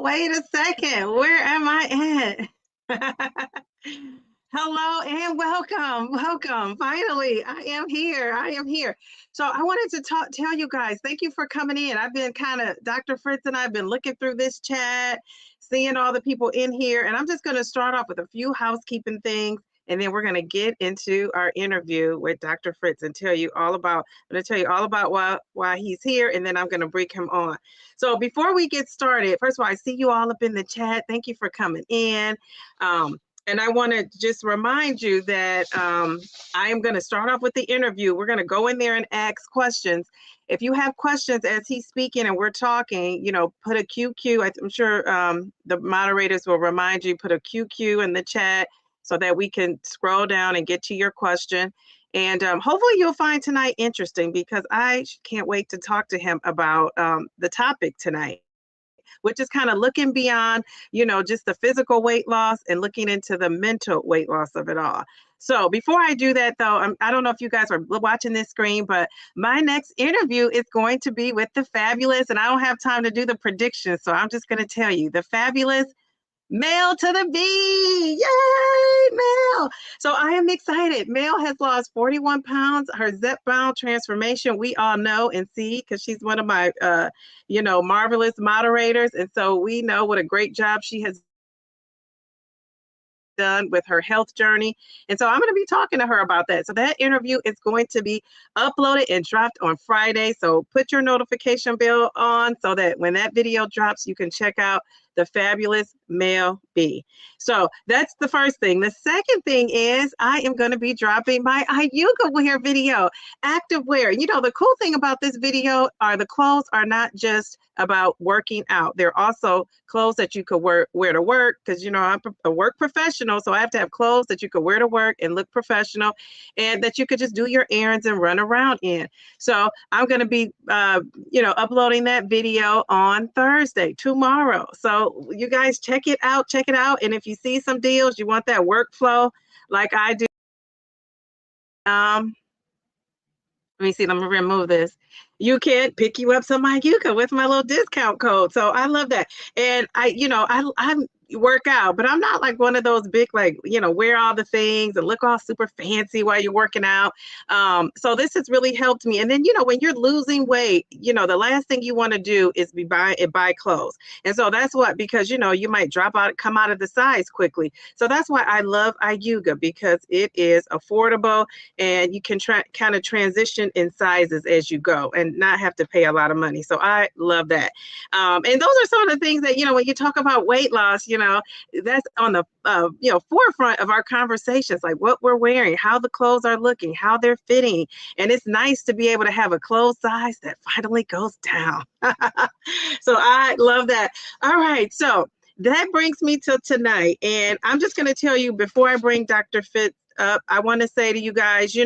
Wait a second. Where am I at? Hello and welcome. Welcome. Finally, I am here. I am here. So I wanted to tell you guys, thank you for coming in. I've been Dr. Fritz and I've been looking through this chat, seeing all the people in here, and I'm just going to start off with a few housekeeping things. And then we're going to get into our interview with Dr. Fritz and tell you all about, I'm going to tell you all about why he's here, and then I'm going to bring him on. So before we get started, first of all, I see you all up in the chat. Thank you for coming in. And I want to just remind you that I am going to start off with the interview. We're going to go in there and ask questions. If you have questions as he's speaking and we're talking, put a QQ. I'm sure the moderators will remind you, put a QQ in the chat so that we can scroll down and get to your question. And hopefully you'll find tonight interesting, because I can't wait to talk to him about the topic tonight, which is kind of looking beyond, just the physical weight loss and looking into the mental weight loss of it all. So before I do that, though, I don't know if you guys are watching this screen, but my next interview is going to be with the fabulous, and I don't have time to do the predictions, so I'm just going to tell you, the fabulous Mel to the B. Yay, Mel. So I am excited. Mel has lost 41 pounds. Her Zepbound transformation, we all know and see, because she's one of my, marvelous moderators. And so we know what a great job she has done with her health journey. And so I'm going to be talking to her about that. So that interview is going to be uploaded and dropped on Friday. So put your notification bell on so that when that video drops, you can check out the fabulous Mel B. So that's the first thing. The second thing is I am going to be dropping my Ayuga wear video, active wear. The cool thing about this video are the clothes are not just about working out. They're also clothes that you could wear to work, because, I'm a work professional, so I have to have clothes that you could wear to work and look professional, and that you could just do your errands and run around in. So I'm going to be, uploading that video on Thursday, tomorrow. So you guys check it out. And if you see some deals, you want that workflow like I do. Let me see, let me remove this. You can pick you up some Ayuga with my little discount code. So I love that. And I work out, but I'm not like one of those big, wear all the things and look all super fancy while you're working out. So this has really helped me. And then, when you're losing weight, the last thing you want to do is buy clothes. And so that's because, you might come out of the size quickly. So that's why I love Ayuga, because it is affordable and you can kind of transition in sizes as you go and not have to pay a lot of money. So I love that. And those are some of the things that, when you talk about weight loss, that's on the forefront of our conversations, like what we're wearing, how the clothes are looking, how they're fitting. And it's nice to be able to have a clothes size that finally goes down. So I love that. All right. So that brings me to tonight. And I'm just going to tell you, before I bring Dr. Fitz up, I want to say to you guys,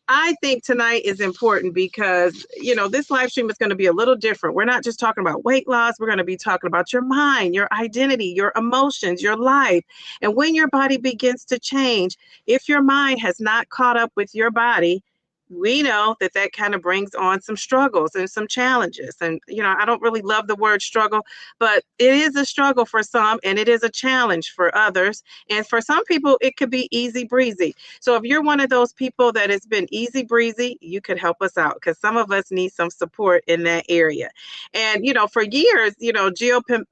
I think tonight is important because, this live stream is going to be a little different. We're not just talking about weight loss. We're going to be talking about your mind, your identity, your emotions, your life. And when your body begins to change, if your mind has not caught up with your body, we know that kind of brings on some struggles and some challenges. And, I don't really love the word struggle, but it is a struggle for some and it is a challenge for others. And for some people, it could be easy breezy. So if you're one of those people that has been easy breezy, you could help us out, because some of us need some support in that area. And, for years, GLP-1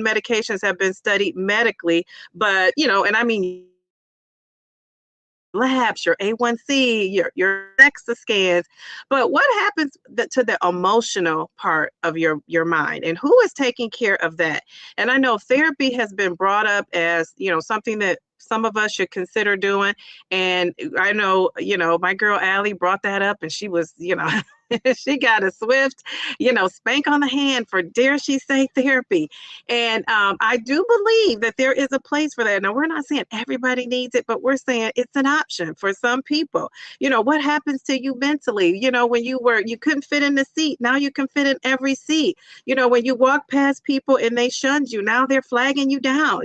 medications have been studied medically, but, and I mean, labs, your A1C, your DEXA scans. But what happens to the emotional part of your mind, and who is taking care of that? And I know therapy has been brought up as, something that some of us should consider doing. And I know, my girl Allie brought that up, and she was, she got a swift, spank on the hand for, dare she say, therapy. And I do believe that there is a place for that. Now, we're not saying everybody needs it, but we're saying it's an option for some people. What happens to you mentally? When you couldn't fit in the seat, now you can fit in every seat. When you walk past people and they shunned you, now they're flagging you down.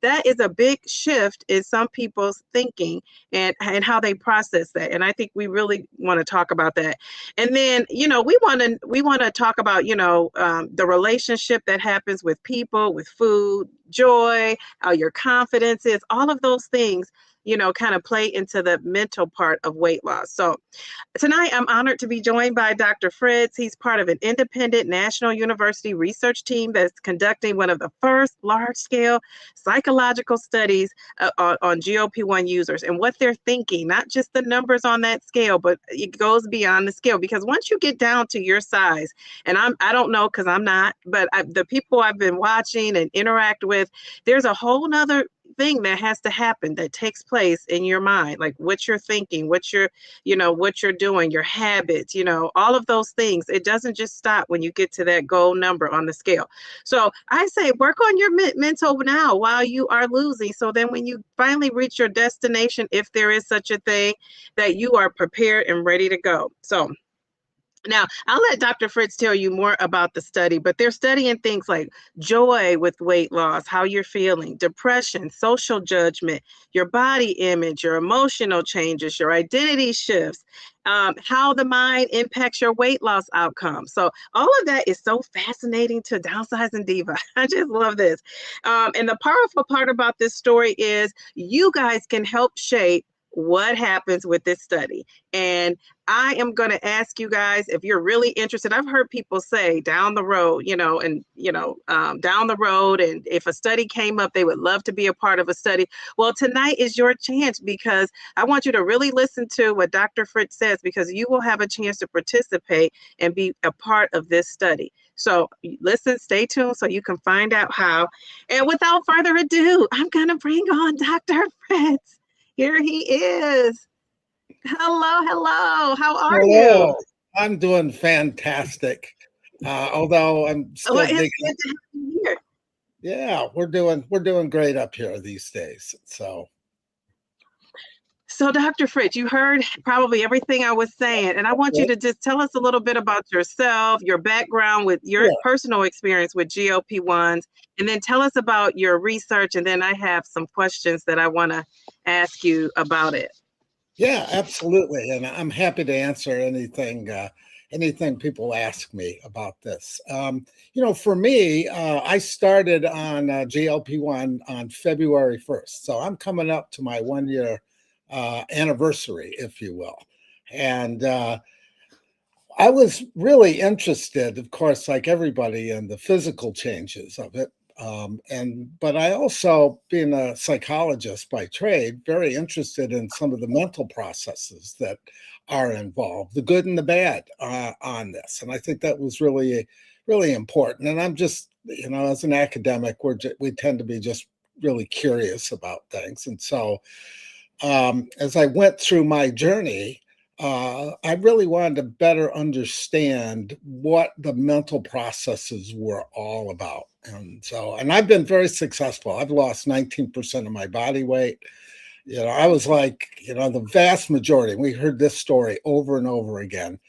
That is a big shift shift is some people's thinking and how they process that. And I think we really want to talk about that. And then, we want to talk about, the relationship that happens with people, with food, joy, how your confidence is, all of those things, kind of play into the mental part of weight loss. So tonight, I'm honored to be joined by Dr. Fritz. He's part of an independent national university research team that's conducting one of the first large-scale psychological studies on GLP-1 users and what they're thinking, not just the numbers on that scale, but it goes beyond the scale. Because once you get down to your size, and I don't know because I'm not, but the people I've been watching and interact with, there's a whole nother thing that has to happen that takes place in your mind, like what you're thinking, what you're doing, your habits, all of those things. It doesn't just stop when you get to that goal number on the scale. So I say work on your mental now while you are losing. So then when you finally reach your destination, if there is such a thing, that you are prepared and ready to go. So now, I'll let Dr. Fritz tell you more about the study, but they're studying things like joy with weight loss, how you're feeling, depression, social judgment, your body image, your emotional changes, your identity shifts, how the mind impacts your weight loss outcome. So all of that is so fascinating to Downsizing Diva. I just love this. And the powerful part about this story is you guys can help shape what happens with this study. And I am going to ask you guys if you're really interested. I've heard people say down the road, down the road, and if a study came up, they would love to be a part of a study. Well, tonight is your chance, because I want you to really listen to what Dr. Fritz says, because you will have a chance to participate and be a part of this study. So listen, stay tuned so you can find out how. And without further ado, I'm going to bring on Dr. Fritz. Here he is. Hello. How are you? I'm doing fantastic. Although I'm still Well, it's digging. good to have you here. Yeah, we're doing great up here these days. So Dr. Fritz, you heard probably everything I was saying, and I want you to just tell us a little bit about yourself, your background with your personal experience with GLP-1s, and then tell us about your research, and then I have some questions that I want to ask you about it. Yeah, absolutely, and I'm happy to answer anything people ask me about this. For me, I started on GLP-1 on February 1st, so I'm coming up to my 1 year anniversary, if you will, and I was really interested, of course, like everybody, in the physical changes of it. But I also, being a psychologist by trade, very interested in some of the mental processes that are involved, the good and the bad on this. And I think that was really, really important. And I'm just, as an academic, we tend to be just really curious about things. And so as I went through my journey, I really wanted to better understand what the mental processes were all about. And I've been very successful. I've lost 19% of my body weight. I was like, the vast majority, we heard this story over and over again.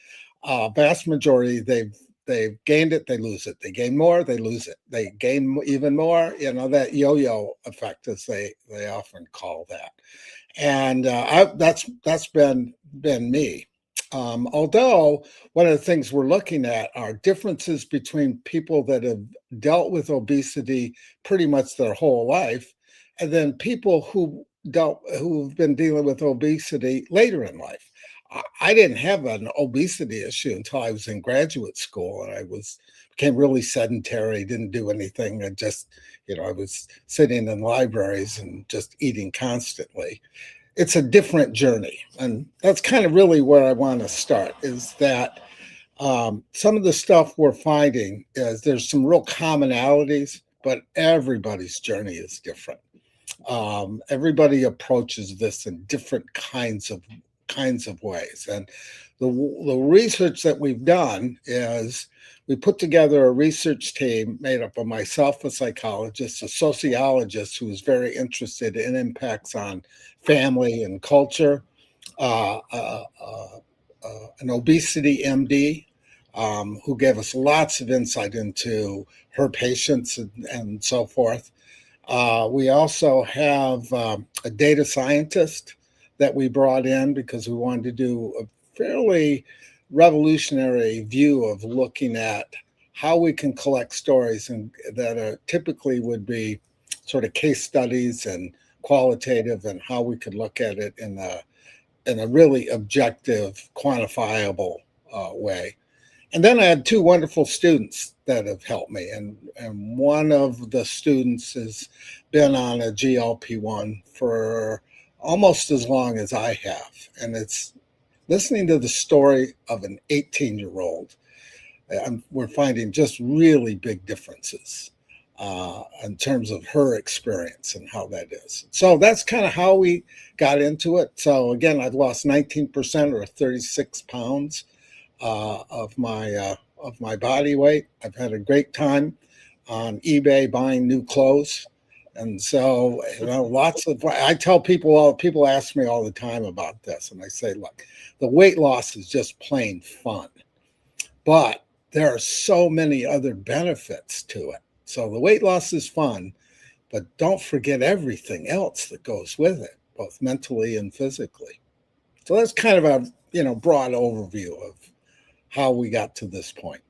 Vast majority, they've gained it, they lose it. They gain more, they lose it. They gain even more, that yo-yo effect, as they often call that. And that's been me. Although one of the things we're looking at are differences between people that have dealt with obesity pretty much their whole life, and then people who've been dealing with obesity later in life. I didn't have an obesity issue until I was in graduate school, and I became really sedentary, didn't do anything. I just, I was sitting in libraries and just eating constantly. It's a different journey. And that's kind of really where I want to start, is that some of the stuff we're finding is there's some real commonalities, but everybody's journey is different. Everybody approaches this in different kinds of ways. And the research that we've done is we put together a research team made up of myself, a psychologist, a sociologist who is very interested in impacts on family and culture, an obesity MD who gave us lots of insight into her patients and so forth. We also have a data scientist that we brought in because we wanted to do a fairly revolutionary view of looking at how we can collect stories and that are typically would be sort of case studies and qualitative, and how we could look at it in a really objective, quantifiable way. And then I had two wonderful students that have helped me. And one of the students has been on a GLP-1 for almost as long as I have. And it's listening to the story of an 18-year-old. We're finding just really big differences in terms of her experience and how that is. So that's kind of how we got into it. So again, I've lost 19% or 36 pounds of my body weight. I've had a great time on eBay buying new clothes, and so I tell people ask me all the time about this, and I say, look, the weight loss is just plain fun, but there are so many other benefits to it. So the weight loss is fun, but don't forget everything else that goes with it, both mentally and physically. So that's kind of a broad overview of how we got to this point.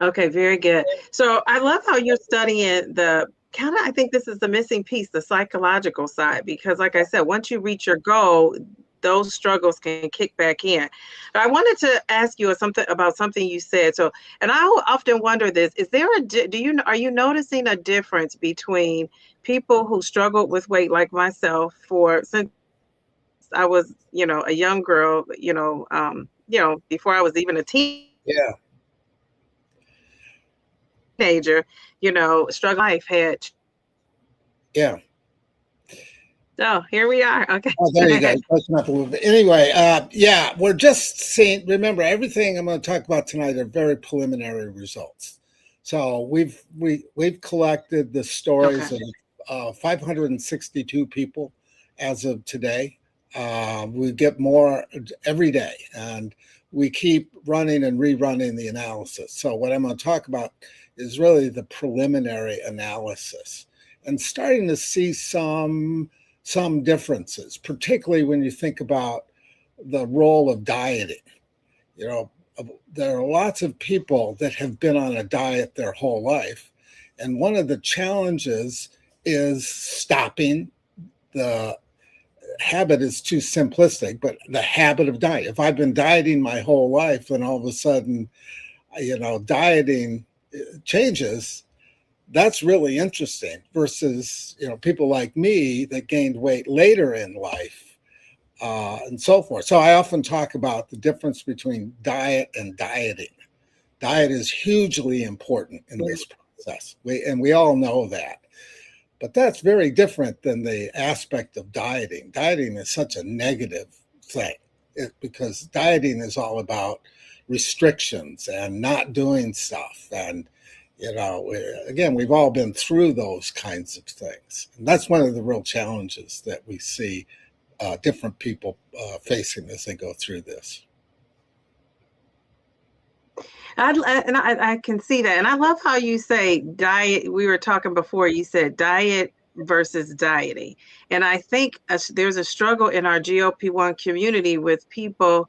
Okay, very good. So I love how you're studying I think this is the missing piece, the psychological side, because like I said, once you reach your goal, those struggles can kick back in. But I wanted to ask you about something you said. So, and I often wonder this, are you noticing a difference between people who struggled with weight like myself since I was, a young girl, before I was even a Yeah. teenager, struggle life had. Yeah. So here we are. Okay. Oh, there you go. Touching up a little bit. Anyway, yeah, we're just seeing. Remember, everything I'm going to talk about tonight are very preliminary results. So we've collected the stories of 562 people as of today. We get more every day, and we keep running and rerunning the analysis. So what I'm going to talk about is really the preliminary analysis, and starting to see some differences, particularly when you think about the role of dieting. There are lots of people that have been on a diet their whole life, and one of the challenges is stopping. The habit is too simplistic, but the habit of diet. If I've been dieting my whole life and all of a sudden, dieting changes, that's really interesting versus, people like me that gained weight later in life and so forth. So I often talk about the difference between diet and dieting. Diet is hugely important in this process. We all know that. But that's very different than the aspect of dieting. Dieting is such a negative thing because dieting is all about restrictions and not doing stuff. And, again, we've all been through those kinds of things. And that's one of the real challenges that we see different people facing as they go through this. I can see that. And I love how you say diet. We were talking before, you said diet versus dieting. And I think there's a struggle in our GLP-1 community with people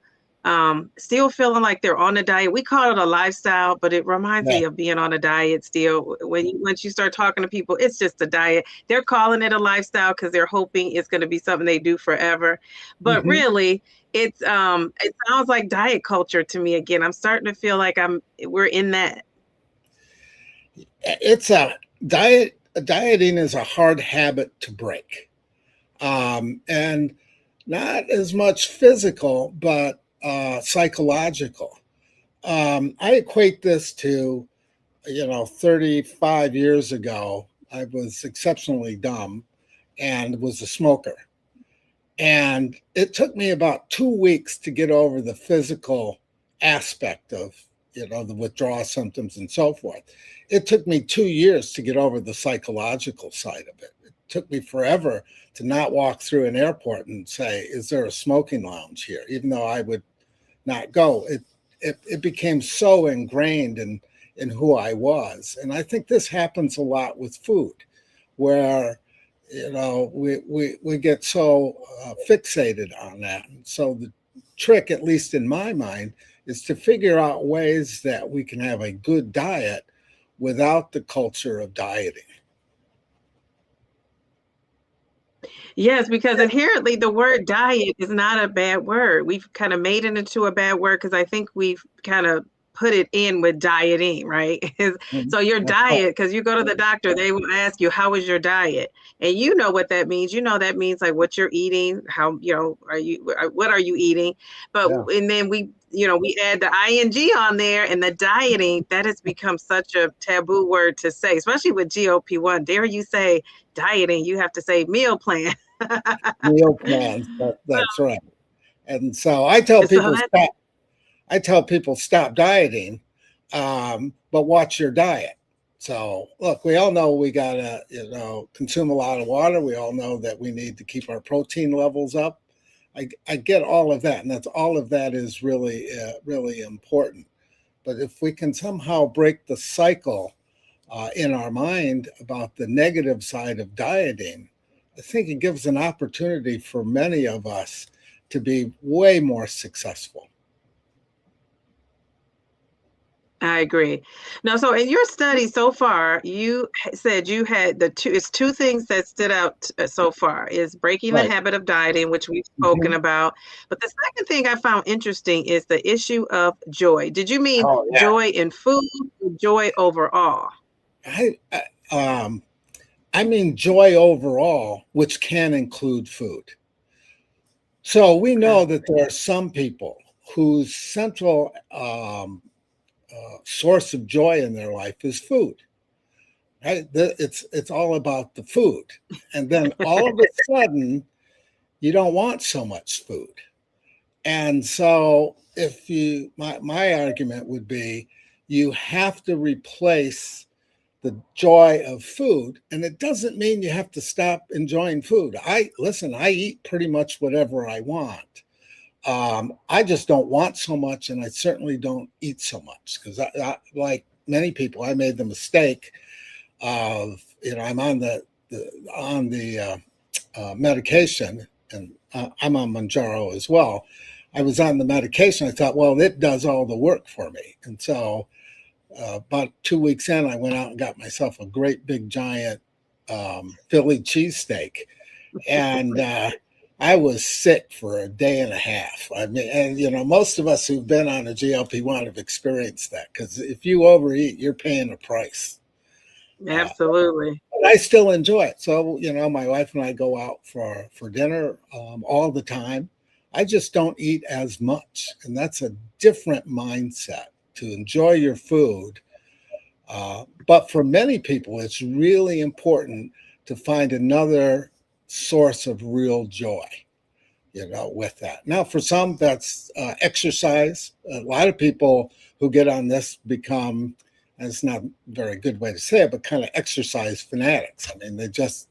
still feeling like they're on a diet. We call it a lifestyle, but it reminds me of being on a diet still. Once you start talking to people, it's just a diet. They're calling it a lifestyle because they're hoping it's going to be something they do forever. But really, it sounds like diet culture to me again. I'm starting to feel like we're in that. It's a diet. Dieting is a hard habit to break, and not as much physical, but psychological. I equate this to, 35 years ago, I was exceptionally dumb and was a smoker. And it took me about 2 weeks to get over the physical aspect of, the withdrawal symptoms and so forth. It took me 2 years to get over the psychological side of it. It took me forever to not walk through an airport and say, is there a smoking lounge here? Even though I would not go. It became so ingrained in who I was. And I think this happens a lot with food, where we get so fixated on that. And so the trick, at least in my mind, is to figure out ways that we can have a good diet without the culture of dieting. Yes, because inherently the word diet is not a bad word. We've kind of made it into a bad word because I think we've kind of put it in with dieting, right? So your diet, because you go to the doctor, they will ask you, how is your diet? And you know what that means. You know that means like what you're eating, how, what are you eating? But and then we add the ing on there, and the dieting, that has become such a taboo word to say, especially with GLP-1. Dare you say dieting? You have to say meal plan. Meal plans. That's right. And so I tell people stop. I tell people stop dieting, but watch your diet. So look, we all know we gotta consume a lot of water. We all know that we need to keep our protein levels up. I get all of that, and that's all of that is really really important. But if we can somehow break the cycle in our mind about the negative side of dieting, I think it gives an opportunity for many of us to be way more successful. I agree. Now, so in your study so far, you said you had it's two things that stood out so far is breaking the habit of dieting, which we've spoken about. But the second thing I found interesting is the issue of joy. Did you mean joy in food or joy overall? I mean joy overall, which can include food. So we know that there are some people whose central source of joy in their life is food. Right? It's all about the food, and then all of a sudden, you don't want so much food. And so, if my argument would be, you have to replace the joy of food, and it doesn't mean you have to stop enjoying food. I eat pretty much whatever I want. I just don't want so much, and I certainly don't eat so much because I, like many people, I made the mistake of I'm on the medication, and I'm on Mounjaro as well. I was on the medication. I thought, well, it does all the work for me, and so about 2 weeks in, I went out and got myself a great big giant Philly cheesesteak, and I was sick for a day and a half. I mean, and most of us who've been on a GLP-1 have experienced that, because if you overeat, you're paying a price. Absolutely. But I still enjoy it. So, my wife and I go out for dinner all the time. I just don't eat as much. And that's a different mindset, to enjoy your food. But for many people, it's really important to find another source of real joy, with that. Now, for some, that's exercise. A lot of people who get on this become, and it's not a very good way to say it, but kind of exercise fanatics. I mean, they just,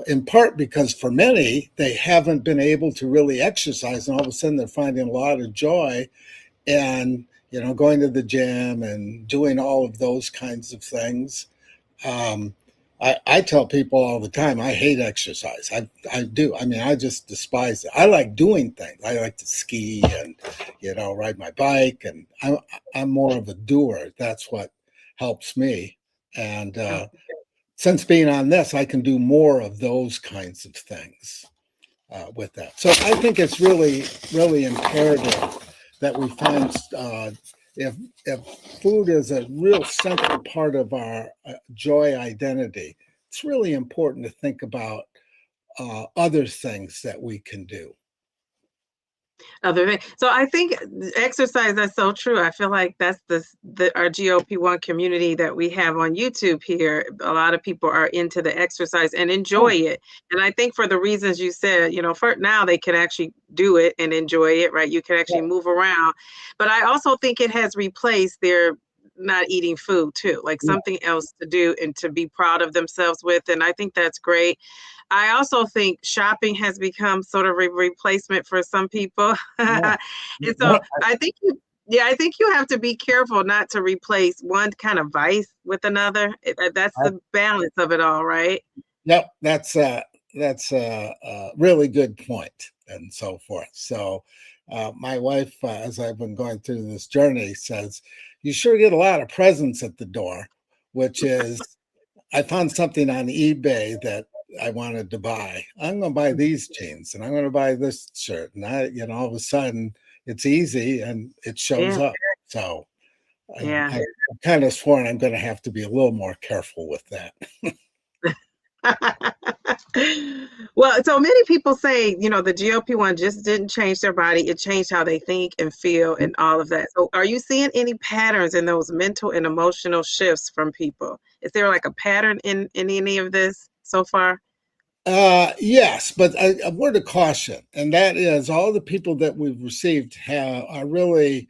in part because for many, they haven't been able to really exercise, and all of a sudden they're finding a lot of joy and, going to the gym and doing all of those kinds of things. I tell people all the time, I hate exercise. I do. I mean, I just despise it. I like doing things. I like to ski and, ride my bike, and I'm more of a doer. That's what helps me. And since being on this, I can do more of those kinds of things with that. So I think it's really, really imperative that we find if food is a real central part of our joy identity, it's really important to think about other things that we can do. So I think exercise, that's so true. I feel like that's our GLP-1 community that we have on YouTube here. A lot of people are into the exercise and enjoy it. And I think for the reasons you said, for now they can actually do it and enjoy it, right? You can actually move around. But I also think it has replaced their not eating food too, like something else to do and to be proud of themselves with. And I think that's great. I also think shopping has become sort of a replacement for some people. And so I think Yeah, I think you have to be careful not to replace one kind of vice with another. That's the balance of it all, right? Yep, that's a really good point, and so forth. So, my wife, as I've been going through this journey, says, "You sure get a lot of presents at the door," which is, I found something on eBay that I wanted to buy. I'm going to buy these jeans, and I'm going to buy this shirt, and all of a sudden, it's easy and it shows Yeah, up. So, yeah. I'm kind of sworn I'm going to have to be a little more careful with that. Well, so many people say, the GLP-1 just didn't change their body. It changed how they think and feel and all of that. So are you seeing any patterns in those mental and emotional shifts from people? Is there like a pattern in any of this so far? Yes, but a word of caution, and that is all the people that we've received are really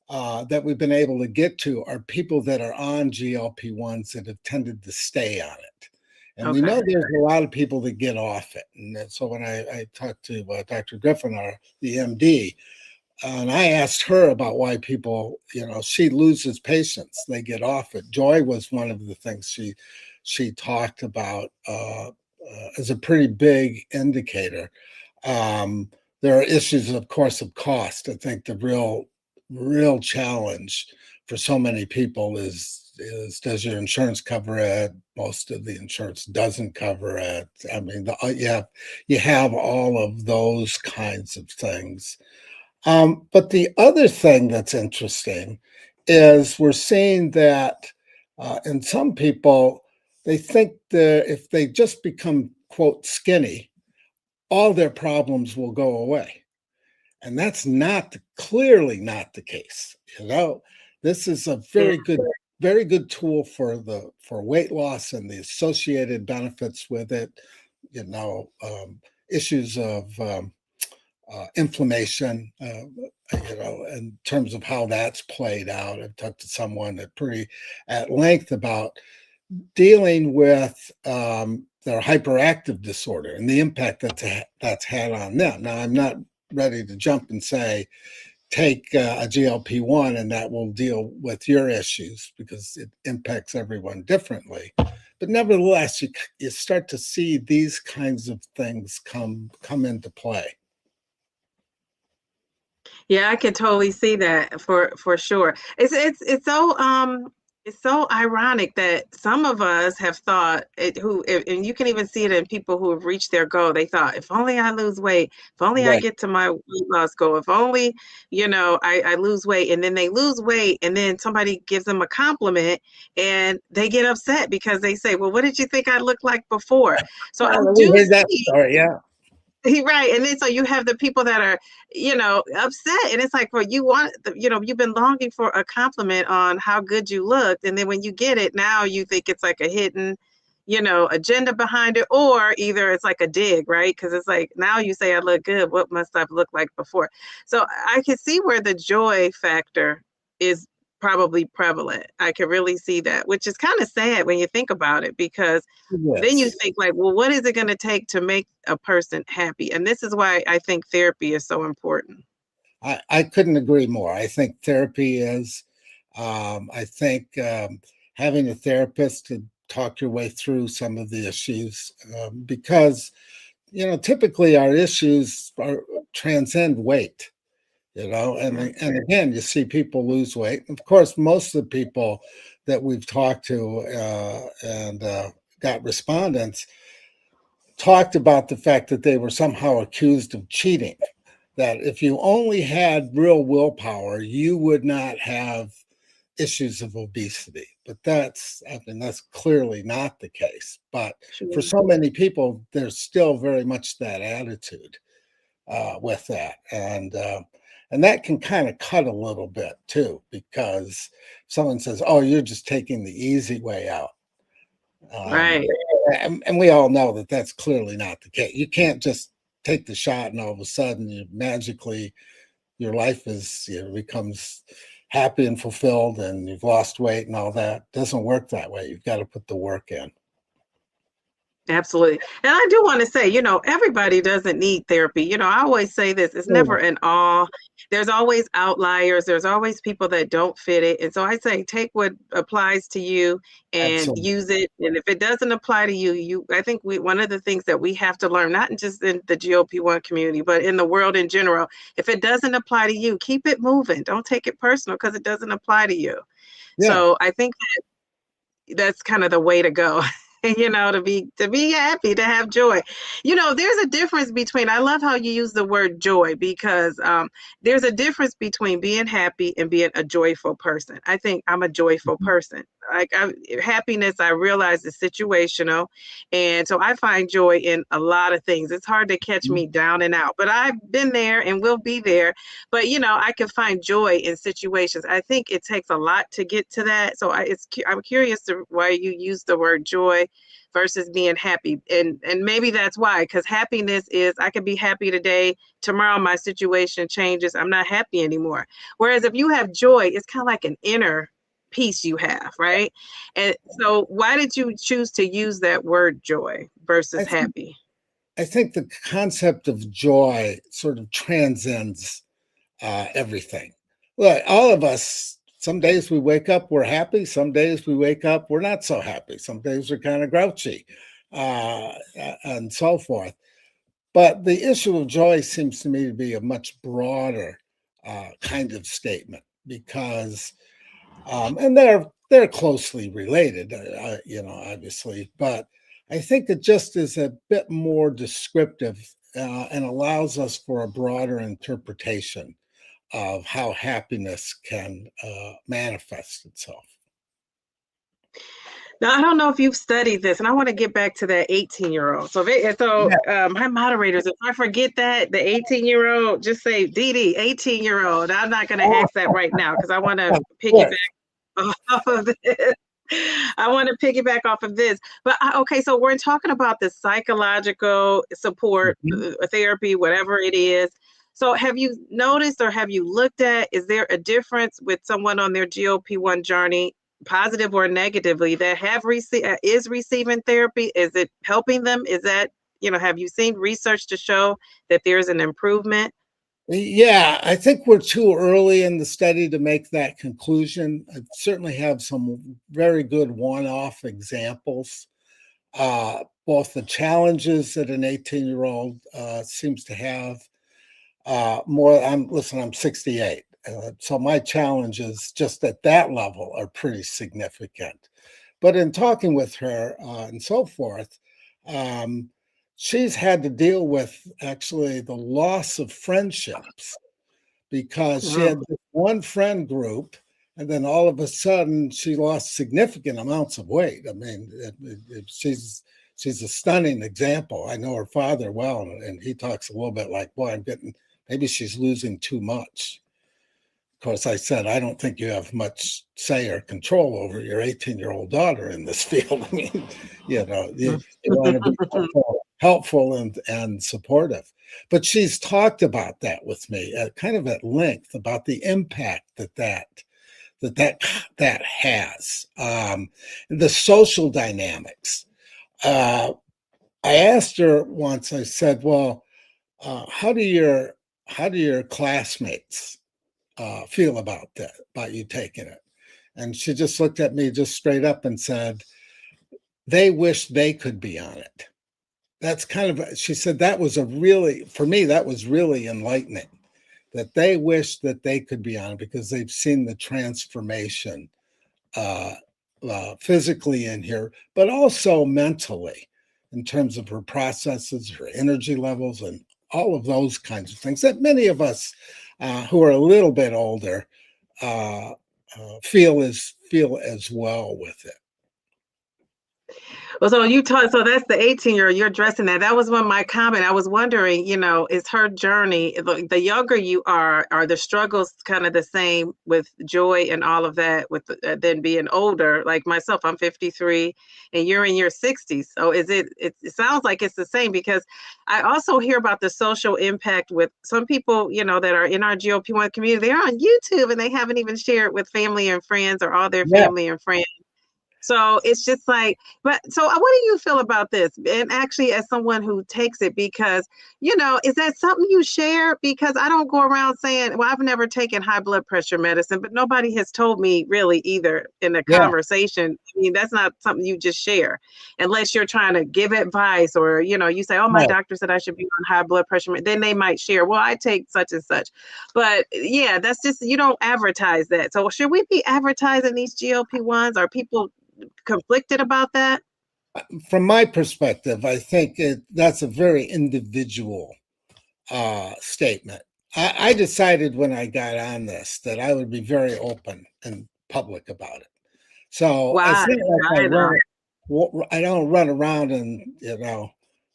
that we've been able to get to are people that are on GLP-1s that have tended to stay on it. And we know Okay. there's a lot of people that get off it. So when I talked to Dr. Griffin, the MD, and I asked her about why people, she loses patience, they get off it. Joy was one of the things she talked about as a pretty big indicator. There are issues, of course, of cost. I think the real challenge for so many people is does your insurance cover it? Most of the insurance doesn't cover it. I mean, you have all of those kinds of things. But the other thing that's interesting is we're seeing that in some people, they think that if they just become, quote, skinny, all their problems will go away. And that's clearly not the case. This is a Yeah. very good tool for weight loss and the associated benefits with it. Issues of inflammation, in terms of how that's played out. I've talked to someone at length about dealing with their hyperactive disorder and the impact that's had on them. Now, I'm not ready to jump and say, take a GLP-1 and that will deal with your issues because it impacts everyone differently. But nevertheless, you start to see these kinds of things come into play. Yeah, I can totally see that for sure. It's so ironic that some of us have thought and you can even see it in people who have reached their goal. They thought, if only I lose weight, if only I Right. get to my weight loss goal, if only, I lose weight, and then they lose weight, and then somebody gives them a compliment and they get upset because they say, well, what did you think I looked like before? So I We do heard that see. story, yeah. Right. And then so you have the people that are, upset. And it's like, well, you've been longing for a compliment on how good you looked. And then when you get it, now you think it's like a hidden, agenda behind it, or either it's like a dig, right? Because it's like, now you say I look good. What must I've looked like before? So I can see where the joy factor is probably prevalent. I can really see that, which is kind of sad when you think about it, because then you Yes. think like, well, what is it going to take to make a person happy? And this is why I think therapy is so important. I couldn't agree more. I think therapy is, I think having a therapist to talk your way through some of the issues, because, typically our issues transcend weight, and, Yeah. and again, you see people lose weight. Of course, most of the people that we've talked to and got respondents talked about the fact that they were somehow accused of cheating, that if you only had real willpower, you would not have issues of obesity. But that's clearly not the case. But for Sure. so many people, there's still very much that attitude with that. And that can kind of cut a little bit too, because someone says, oh, you're just taking the easy way out. Um, Right. and we all know that that's clearly not the case. You can't just take the shot and all of a sudden your life becomes happy and fulfilled and you've lost weight and all that. It doesn't work that way. You've got to put the work in. Absolutely. And I do want to say, everybody doesn't need therapy. I always say this, it's never an all. There's always outliers. There's always people that don't fit it. And so I say, take what applies to you and Absolutely. use it. And if it doesn't apply to you, I think one of the things that we have to learn, not just in the GLP-1 community, but in the world in general, if it doesn't apply to you, keep it moving. Don't take it personal because it doesn't apply to you. Yeah. So I think that's kind of the way to go. To be happy, to have joy. There's a difference between, I love how you use the word joy, because there's a difference between being happy and being a joyful person. I think I'm a joyful person. Like, happiness, I realize, is situational, and so I find joy in a lot of things. It's hard to catch me down and out, but I've been there and will be there. But I can find joy in situations. I think it takes a lot to get to that. So I'm curious to why you use the word joy versus being happy, and maybe that's why, because happiness is, I could be happy today, tomorrow my situation changes, I'm not happy anymore. Whereas if you have joy, it's kind of like an inner peace you have, right? And so why did you choose to use that word joy versus happy? I think the concept of joy sort of transcends everything. Look, all of us, some days we wake up, we're happy. Some days we wake up, we're not so happy. Some days we're kind of grouchy, and so forth. But the issue of joy seems to me to be a much broader kind of statement, because, and they're closely related, obviously, but I think it just is a bit more descriptive, and allows us for a broader interpretation of how happiness can manifest itself. Now, I don't know if you've studied this, and I want to get back to that 18-year-old. My moderators, if I forget that, the 18-year-old, just say, Dee, 18-year-old. I'm not going to ask that right now because I want to piggyback off of this. I want to piggyback off of this. But okay, so we're talking about the psychological support, therapy, whatever it is. So have you noticed, or have you looked at, is there a difference with someone on their GLP-1 journey, positive or negatively, that is receiving therapy? Is it helping them? Is that, have you seen research to show that there's an improvement? Yeah, I think we're too early in the study to make that conclusion. I certainly have some very good one-off examples. Both the challenges that an 18-year-old seems to have, I'm 68. So my challenges just at that level are pretty significant. But in talking with her and so forth, she's had to deal with actually the loss of friendships, because she had this one friend group, and then all of a sudden she lost significant amounts of weight. I mean, she's a stunning example. I know her father well, and he talks a little bit like, boy, maybe she's losing too much. Of course, I said, I don't think you have much say or control over your 18-year-old daughter in this field. I mean, you want to be helpful and supportive. But she's talked about that with me kind of at length, about the impact that has, the social dynamics. I asked her once, I said, well, how do your classmates feel about that, about you taking it? And she just looked at me just straight up and said, they wish they could be on it. That's she said, for me, that was really enlightening, that they wish that they could be on it because they've seen the transformation physically in here, but also mentally, in terms of her processes, her energy levels, and all of those kinds of things that many of us who are a little bit older feel as well with it. Well, so that's the 18-year-old, you're addressing that. That was one of my comment. I was wondering, is her journey, the younger you are the struggles kind of the same with joy and all of that with than being older? Like myself, I'm 53 and you're in your 60s. So it sounds like it's the same, because I also hear about the social impact with some people, that are in our GLP-1 community. They're on YouTube and they haven't even shared with family and friends, or all their family and friends. So it's just like, but so what do you feel about this? And actually, as someone who takes it, because, is that something you share? Because I don't go around saying, well, I've never taken high blood pressure medicine, but nobody has told me really either in a Yeah, conversation. I mean, that's not something you just share unless you're trying to give advice or, you say, oh, my right. doctor said I should be on high blood pressure. Then they might share, well, I take such and such. But yeah, that's just, you don't advertise that. So should we be advertising these GLP-1s? Are people conflicted about that? From my perspective, I think that's a very individual statement. I decided when I got on this that I would be very open and public about it. So it's Why? not like Why though? I don't run around and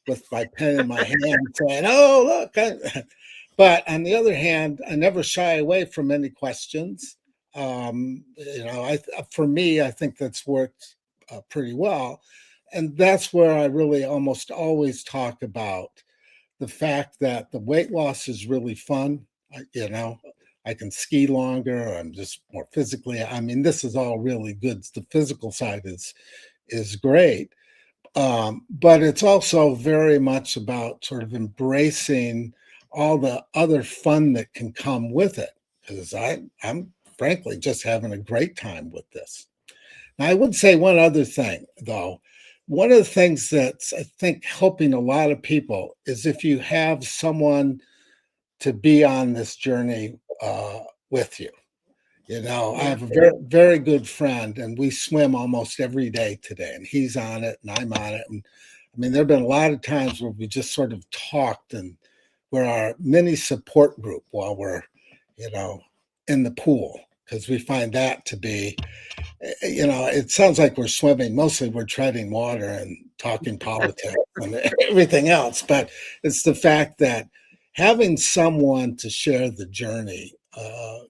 with my pen in my hand saying, "Oh, look." But on the other hand, I never shy away from any questions. For me, I think that's worked pretty well, and that's where I really almost always talk about the fact that the weight loss is really fun. I can ski longer. I'm just more physically. I mean, this is all really good. The physical side is great, but it's also very much about sort of embracing all the other fun that can come with it. Because I'm frankly just having a great time with this. Now, I would say one other thing, though. One of the things that's, I think, helping a lot of people is if you have someone to be on this journey with you. I Yeah. have a very, very good friend, and we swim almost every day today, and he's on it, and I'm on it. And I mean, there have been a lot of times where we just sort of talked, and we're our mini support group while we're, in the pool, because we find that to be it sounds like we're swimming. Mostly we're treading water and talking politics and everything else. But it's the fact that having someone to share the journey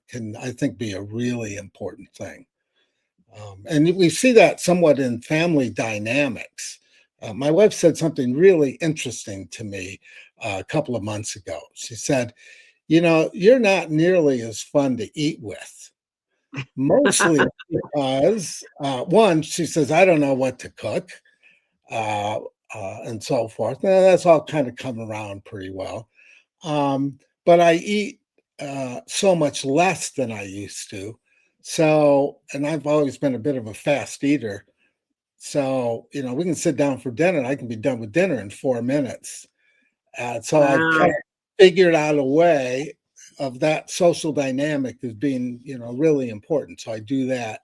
can, I think, be a really important thing. And we see that somewhat in family dynamics. My wife said something really interesting to me a couple of months ago. She said, you're not nearly as fun to eat with. Mostly because, one, she says, I don't know what to cook, uh, and so forth. And that's all kind of come around pretty well. But I eat so much less than I used to. So, and I've always been a bit of a fast eater. So, we can sit down for dinner. I can be done with dinner in 4 minutes. So I've Wow. kind of figured out a way of that social dynamic as being, really important. So I do that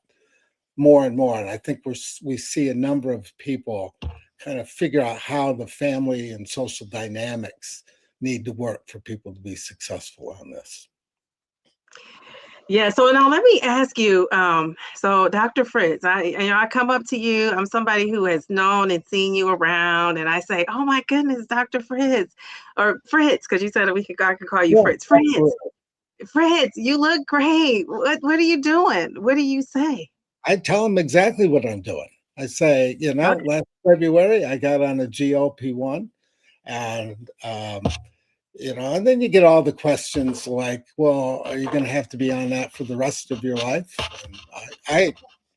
more and more, and I think we see a number of people kind of figure out how the family and social dynamics need to work for people to be successful on this. Yeah, so now let me ask you, so Dr. Fritz, I come up to you, I'm somebody who has known and seen you around, and I say, oh my goodness, Dr. Fritz, or Fritz, because you said I could call you Yeah, Fritz. absolutely. Fritz, you look great. What are you doing? What do you say? I tell them exactly what I'm doing. I say, Okay. last February I got on a GLP-1, and and then you get all the questions like, well, are you going to have to be on that for the rest of your life? And I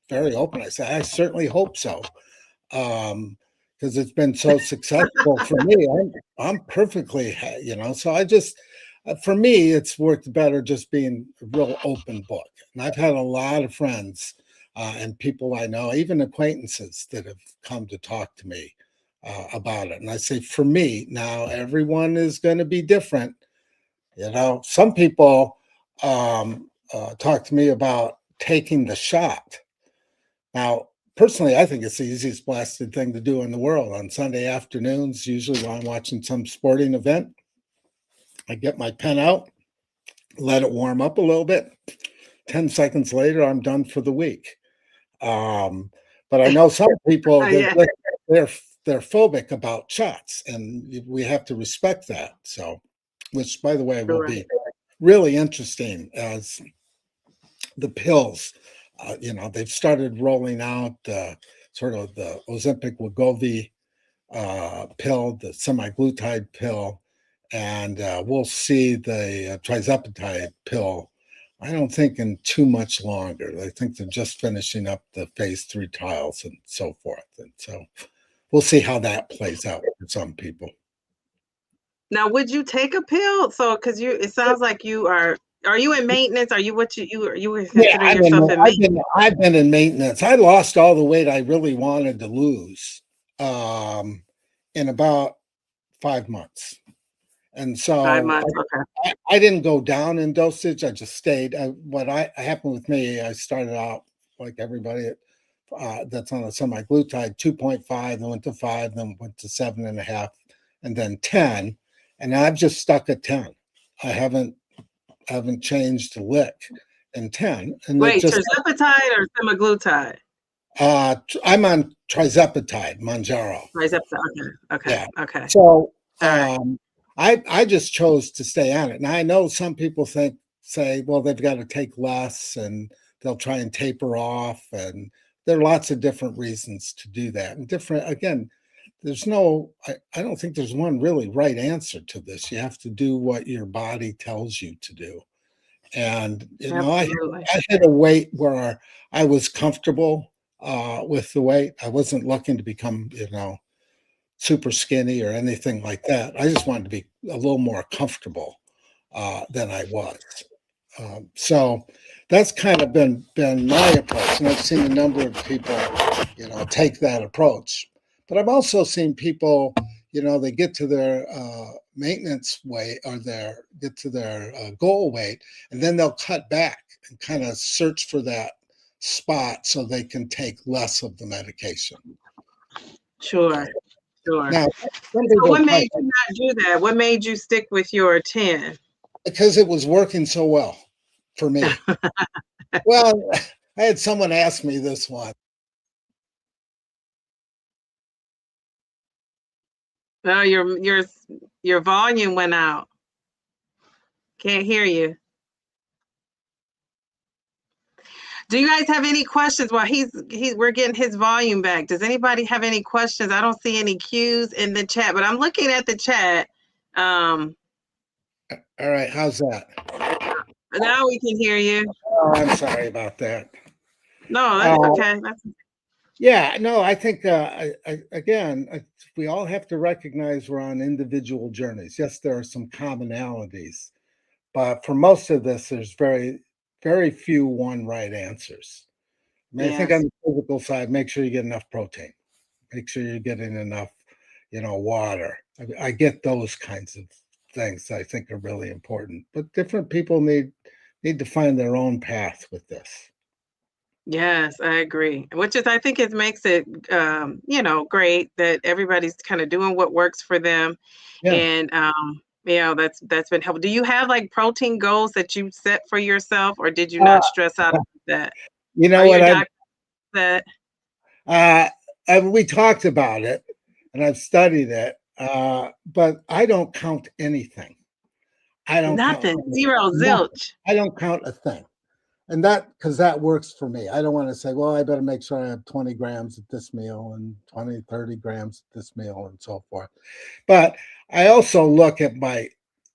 very open. I say, I certainly hope so, because it's been so successful for me. I'm perfectly, So I just, for me, it's worked better just being a real open book. And I've had a lot of friends and people I know, even acquaintances, that have come to talk to me about it. And I say, for me, now everyone is going to be different. Some people talk to me about taking the shot. Now, personally, I think it's the easiest blasted thing to do in the world. On Sunday afternoons, usually while I'm watching some sporting event, I get my pen out, let it warm up a little bit. 10 seconds later, I'm done for the week. But I know some people Yeah, that they're phobic about shots, and we have to respect that. So, which, by the way, will correct. be really interesting as the pills. They've started rolling out sort of the Ozempic Wegovy pill, the semaglutide pill, and we'll see the trizepatide pill I don't think in too much longer. I think they're just finishing up the phase 3 trials and so forth. And so we'll see how that plays out for some people. Now, would you take a pill? So, because it sounds like are you in maintenance? Are you what you would Yeah, consider yourself in maintenance? I've been in maintenance. I lost all the weight I really wanted to lose in about 5 months. And 5 so months, okay. I didn't go down in dosage. I just stayed. What happened with me, I started out like everybody that's on a semaglutide, 2.5, then went to 5, then went to 7.5, and then 10. And I've just stuck at 10. I haven't changed a lick in 10. And it Wait, just tirzepatide or semaglutide? I'm on trizepatide, Mounjaro. Tirzepatide, okay, Yeah. okay. So All right. I just chose to stay on it. Now I know some people say, well, they've got to take less and they'll try and taper off, and there are lots of different reasons to do that. And again, there's I don't think there's one really right answer to this. You have to do what your body tells you to do. And Absolutely. I hit a weight where I was comfortable with the weight. I wasn't looking to become, super skinny or anything like that. I just wanted to be a little more comfortable than I was. So that's kind of been my approach, and I've seen a number of people, take that approach. But I've also seen people, they get to their maintenance weight or get to their goal weight, and then they'll cut back and kind of search for that spot so they can take less of the medication. Sure. Sure. Now, so what made you not do that? What made you stick with your 10? Because it was working so well for me. Well, I had someone ask me this one. Oh, your volume went out. Can't hear you. Do you guys have any questions while we're getting his volume back? Does anybody have any questions? I don't see any cues in the chat, but I'm looking at the chat. All right, how's that? Now we can hear you. Oh, I'm sorry about that. No, that's okay. Yeah, no, I think we all have to recognize we're on individual journeys. Yes, there are some commonalities, but for most of this, there's very, very few one right answers. I think on the physical side, make sure you get enough protein. Make sure you're getting enough, water. I get those kinds of things I think are really important. But different people need to find their own path with this. Yes, I agree. Which I think it makes it, great that everybody's kind of doing what works for them. Yeah. And, that's been helpful. Do you have like protein goals that you set for yourself, or did you not stress out about that? You know what? We talked about it and I've studied it, but I don't count anything. I don't Nothing. count Zero, zilch. I don't count a thing. And because that works for me. I don't want to say, well, I better make sure I have 20 grams at this meal and 20, 30 grams at this meal and so forth. But I also look at my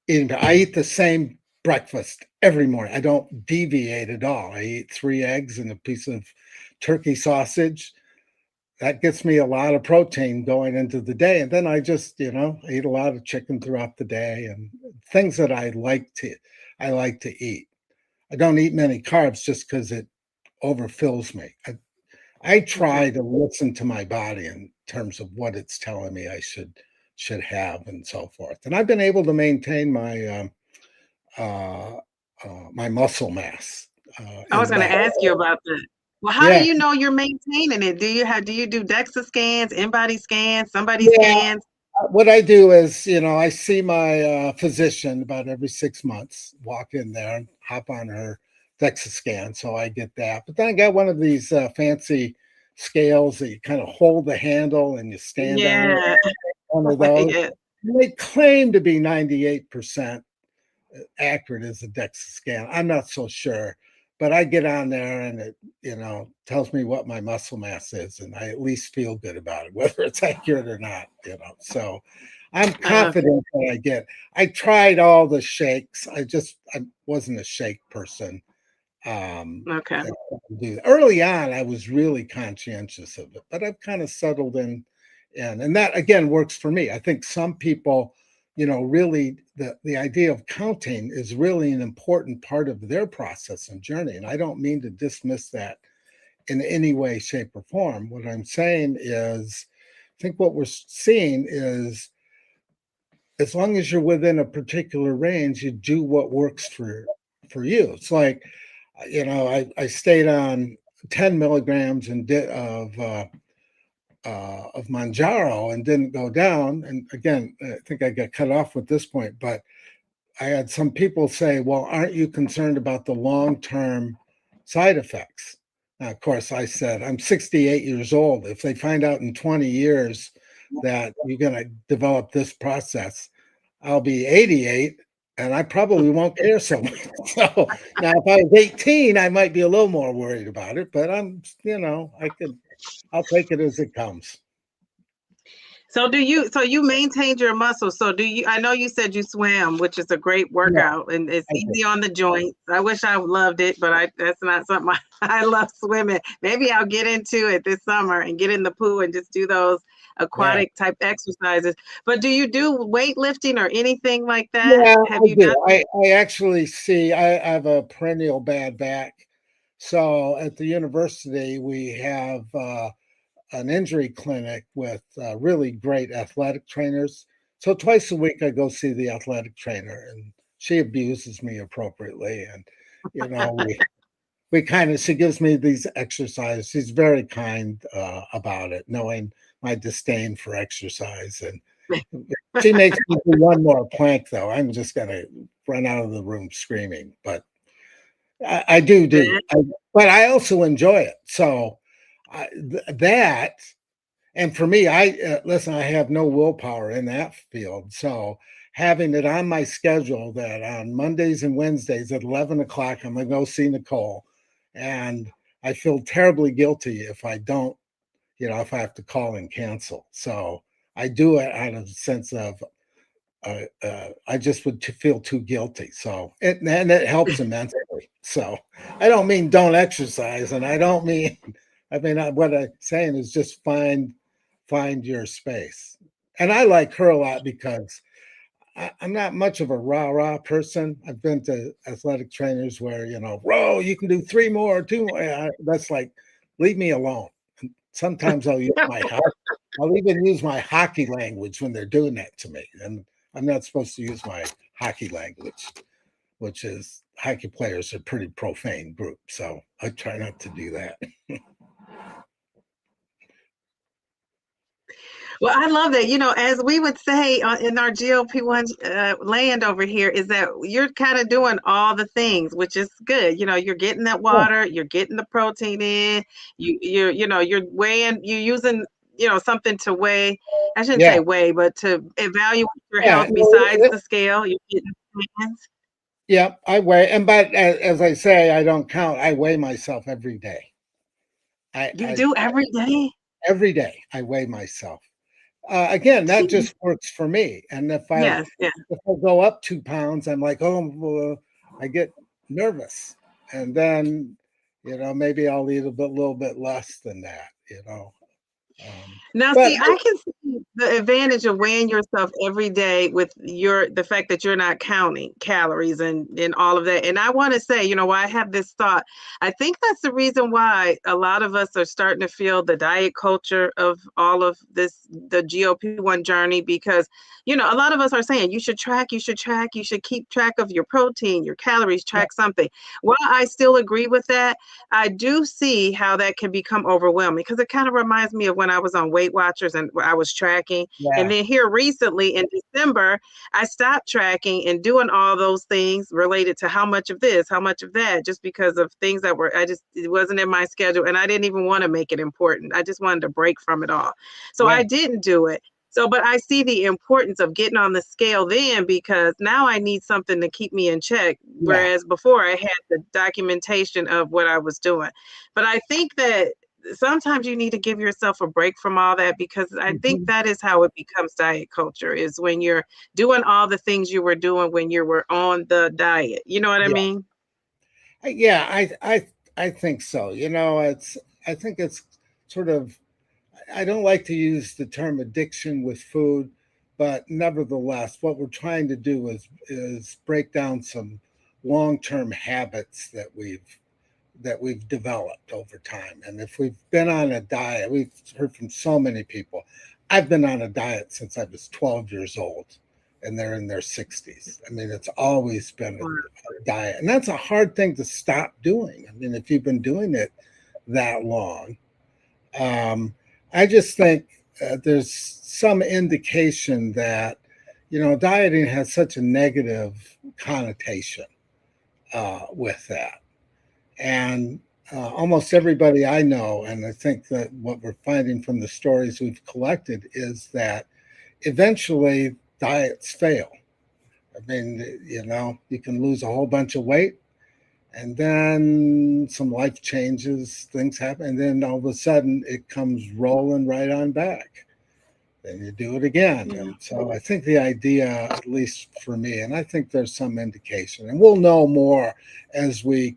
eating. I eat the same breakfast every morning. I don't deviate at all. I eat 3 eggs and a piece of turkey sausage. That gets me a lot of protein going into the day. And then I just, eat a lot of chicken throughout the day and things that I like to eat. I don't eat many carbs just because it overfills me. I try to listen to my body in terms of what it's telling me I should have and so forth. And I've been able to maintain my my muscle mass. I was going to ask you about that. Well, how do you know you're maintaining it? Do you do DEXA scans, in-body scans, somebody scans? What I do is, I see my physician about every 6 months, walk in there and hop on her DEXA scan. So I get that. But then I got one of these fancy scales that you kind of hold the handle and you stand on it. One of those. They claim to be 98% accurate as a DEXA scan. I'm not so sure. But I get on there and it, tells me what my muscle mass is, and I at least feel good about it, whether it's accurate or not, So I'm confident that I tried all the shakes. I wasn't a shake person. Okay. Early on, I was really conscientious of it, but I've kind of settled in, and that again works for me. I think some people, really the idea of counting is really an important part of their process and journey. And I don't mean to dismiss that in any way, shape, or form. What I'm saying is, I think what we're seeing is, as long as you're within a particular range, you do what works for you. It's like, I stayed on 10 milligrams of Mounjaro and didn't go down. And again, I think I got cut off at this point, but I had some people say, well, aren't you concerned about the long-term side effects? Now, of course, I said, I'm 68 years old. If they find out in 20 years that you're going to develop this process, I'll be 88 and I probably won't care so much. So now if I was 18, I might be a little more worried about it, but I'll take it as it comes. So you maintained your muscles. So I know you said you swam, which is a great workout, and it's easy on the joints. I wish I loved it, but that's not something I love swimming. Maybe I'll get into it this summer and get in the pool and just do those aquatic type exercises. But do you do weightlifting or anything like that? Yeah, Have you done? I actually I have a perennial bad back. So at the university, we have an injury clinic with really great athletic trainers. So twice a week, I go see the athletic trainer, and she abuses me appropriately. And she gives me these exercises. She's very kind about it, knowing my disdain for exercise. And she makes me do one more plank, though. I'm just gonna run out of the room screaming, but I do. But I also enjoy it. So that, and for me, listen, I have no willpower in that field. So having it on my schedule that on Mondays and Wednesdays at 11 o'clock, I'm going to go see Nicole. And I feel terribly guilty if I don't, if I have to call and cancel. So I do it out of a sense of, I just would feel too guilty. So, and it helps immensely. So I don't mean don't exercise, and I don't mean, what I'm saying is just find your space. And I like her a lot because I'm not much of a rah-rah person. I've been to athletic trainers where, row, you can do 3 more, 2 more. That's like, leave me alone. And sometimes I'll even use my hockey language when they're doing that to me. And I'm not supposed to use my hockey language, which is, hockey players are a pretty profane group. So I try not to do that. Well, I love that. As we would say in our GLP-1 land over here, is that you're kind of doing all the things, which is good. You're getting that water, you're getting the protein in, you're weighing, you're using, something to weigh. I shouldn't say weigh, but to evaluate your health besides the scale. You're getting plans. Yeah, I weigh, but as I say, I don't count. I weigh myself every day. You do every day? Every day, I weigh myself. Again, that just works for me. And if I go up 2 pounds, I'm like, I get nervous, and then maybe I'll eat a little bit less than that. Now, see, I can see the advantage of weighing yourself every day with the fact that you're not counting calories and all of that. And I want to say, why I have this thought. I think that's the reason why a lot of us are starting to feel the diet culture of all of this, the GLP-1 journey, because, a lot of us are saying you should keep track of your protein, your calories, track something. While I still agree with that, I do see how that can become overwhelming, because it kind of reminds me of when I was on Weight Watchers and I was tracking. And then here recently in December, I stopped tracking and doing all those things related to how much of this, how much of that, just because of things that it wasn't in my schedule. And I didn't even want to make it important. I just wanted to break from it all. So I didn't do it. So, but I see the importance of getting on the scale then, because now I need something to keep me in check. Whereas before I had the documentation of what I was doing. But I think that sometimes you need to give yourself a break from all that, because I think that is how it becomes diet culture, is when you're doing all the things you were doing when you were on the diet. You know what I mean? Yeah, I think so. You know, I think it's sort of, I don't like to use the term addiction with food, but nevertheless, what we're trying to do is break down some long-term habits that we've developed over time. And if we've been on a diet, we've heard from so many people. I've been on a diet since I was 12 years old, and they're in their 60s. I mean, it's always been a diet. And that's a hard thing to stop doing. I mean, if you've been doing it that long, I just think there's some indication that, you know, dieting has such a negative connotation with that. And almost everybody I know, and I think that what we're finding from the stories we've collected is that eventually diets fail. I mean, you know, you can lose a whole bunch of weight and then some life changes, things happen, and then all of a sudden it comes rolling right on back. Then you do it again. Yeah. And so I think the idea, at least for me, and I think there's some indication, and we'll know more as we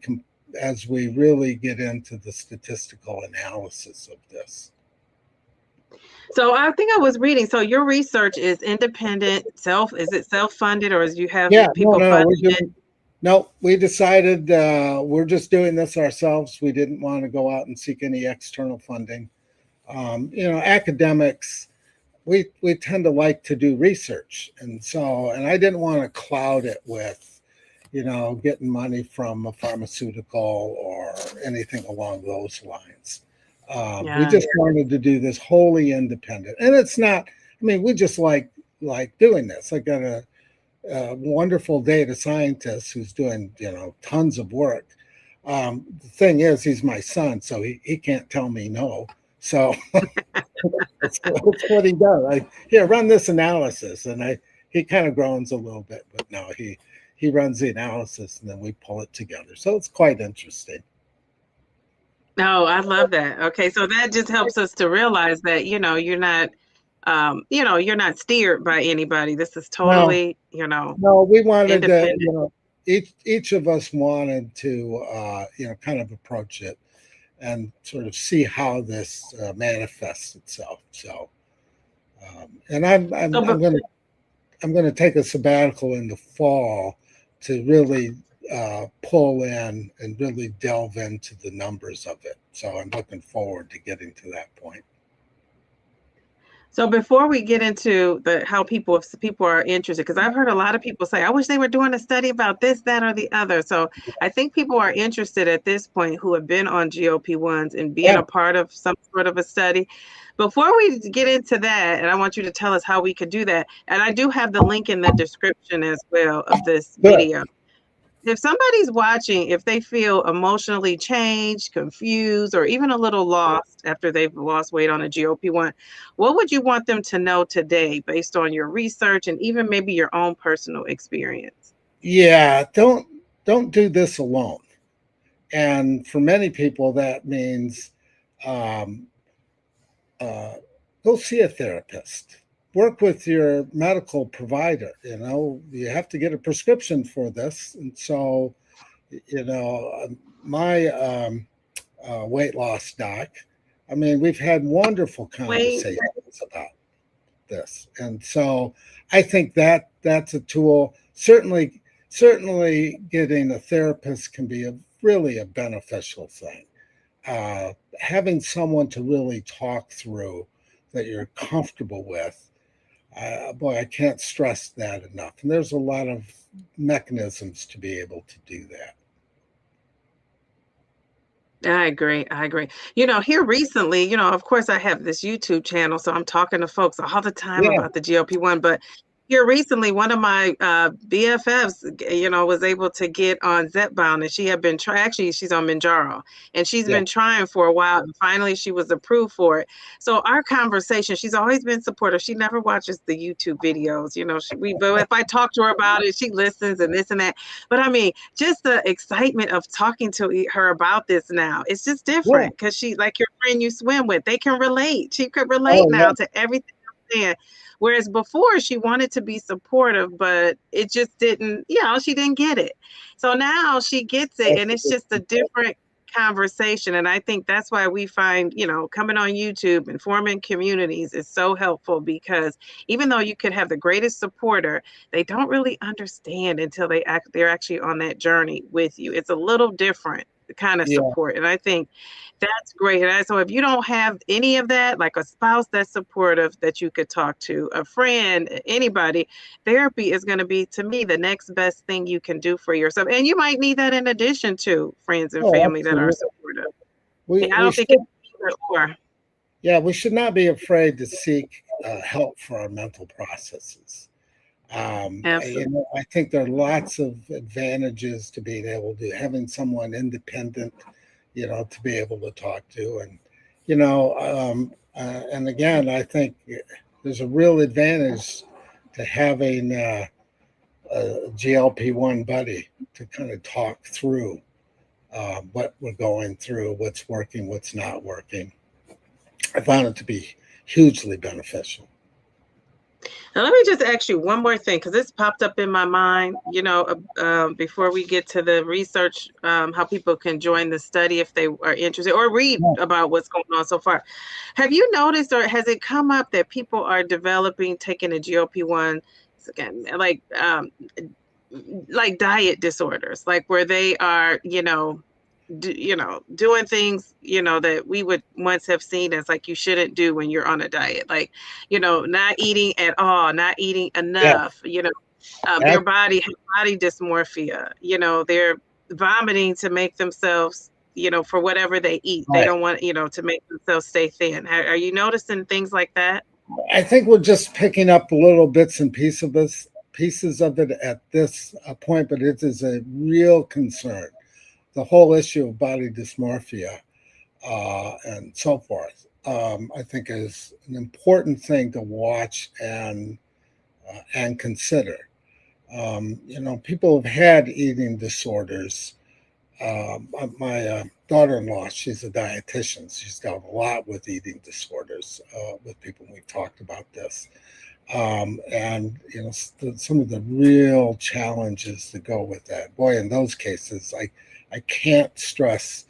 really get into the statistical analysis of this. So I think I was reading. So your research is independent, is it self-funded, or is you have people funding it? No, we decided we're just doing this ourselves. We didn't want to go out and seek any external funding. You know, academics, we tend to like to do research, and I didn't want to cloud it with, you know, getting money from a pharmaceutical or anything along those lines. We just wanted to do this wholly independent, and it's not. I mean, we just like doing this. I got a wonderful data scientist who's doing, you know, tons of work. The thing is, he's my son, so he can't tell me no. So that's what he does. Here, run this analysis, and he kind of groans a little bit, but no, he runs the analysis, and then we pull it together. So it's quite interesting. No, I love that. Okay, so that just helps us to realize that, you know, you're not steered by anybody. This is totally, you know, no, we wanted to, independent. you know, each of us wanted to, you know, kind of approach it and sort of see how this manifests itself. So, and I'm going to take a sabbatical in the fall to really pull in and really delve into the numbers of it. So I'm looking forward to getting to that point. So before we get into how people, if people are interested, because I've heard a lot of people say, I wish they were doing a study about this, that, or the other. So I think people are interested at this point who have been on GLP-1s and being a part of some sort of a study. Before we get into that, and I want you to tell us how we could do that. And I do have the link in the description as well of this video. If somebody's watching, if they feel emotionally changed, confused, or even a little lost after they've lost weight on a GLP-1, what would you want them to know today based on your research and even maybe your own personal experience? Yeah, don't do this alone. And for many people, that means go see a therapist. Work with your medical provider. You know, you have to get a prescription for this. And so, you know, my weight loss doc, I mean, we've had wonderful conversations about this. And so I think that's a tool. Certainly getting a therapist can be really a beneficial thing. Having someone to really talk through that you're comfortable with, boy, I can't stress that enough. And there's a lot of mechanisms to be able to do that. I agree. You know, here recently, you know, of course, I have this YouTube channel, so I'm talking to folks all the time about the GLP-1, but here recently, one of my BFFs, you know, was able to get on Zepbound, and she had been actually, she's on Mounjaro, and she's been trying for a while, and finally she was approved for it. So our conversation, she's always been supportive. She never watches the YouTube videos, you know, but if I talk to her about it, she listens and this and that. But I mean, just the excitement of talking to her about this now, it's just different because she, like your friend you swim with, they can relate. She could relate now to everything I'm saying. Whereas before she wanted to be supportive, but it just didn't, she didn't get it. So now she gets it, and it's just a different conversation. And I think that's why we find, coming on YouTube and forming communities is so helpful, because even though you could have the greatest supporter, they don't really understand until they're actually on that journey with you. It's a little different kind of support. And I think that's great. And so if you don't have any of that, like a spouse that's supportive that you could talk to, a friend, anybody, therapy is going to be, to me, the next best thing you can do for yourself. And you might need that in addition to friends and family that are supportive. I don't think it's either or. Yeah, we should not be afraid to seek help for our mental processes. I think there are lots of advantages to being able to having someone independent, to be able to talk to, and and again, I think there's a real advantage to having a GLP-1 buddy to kind of talk through what we're going through, what's working, what's not working. I found it to be hugely beneficial. Now, let me just ask you one more thing, because this popped up in my mind, before we get to the research, how people can join the study if they are interested, or read about what's going on so far. Have you noticed, or has it come up that people are taking a GLP-1, again, like diet disorders, like where they are, doing things, that we would once have seen as like you shouldn't do when you're on a diet, like, not eating at all, not eating enough, their body dysmorphia, they're vomiting to make themselves, for whatever they eat. They don't want, to make themselves stay thin. Are you noticing things like that? I think we're just picking up little bits and pieces of it at this point, but it is a real concern. The whole issue of body dysmorphia and so forth, I think is an important thing to watch and consider. People have had eating disorders. My daughter-in-law, she's a dietitian. She's dealt a lot with eating disorders with people. We've talked about this. And some of the real challenges that go with that. Boy, in those cases, I can't stress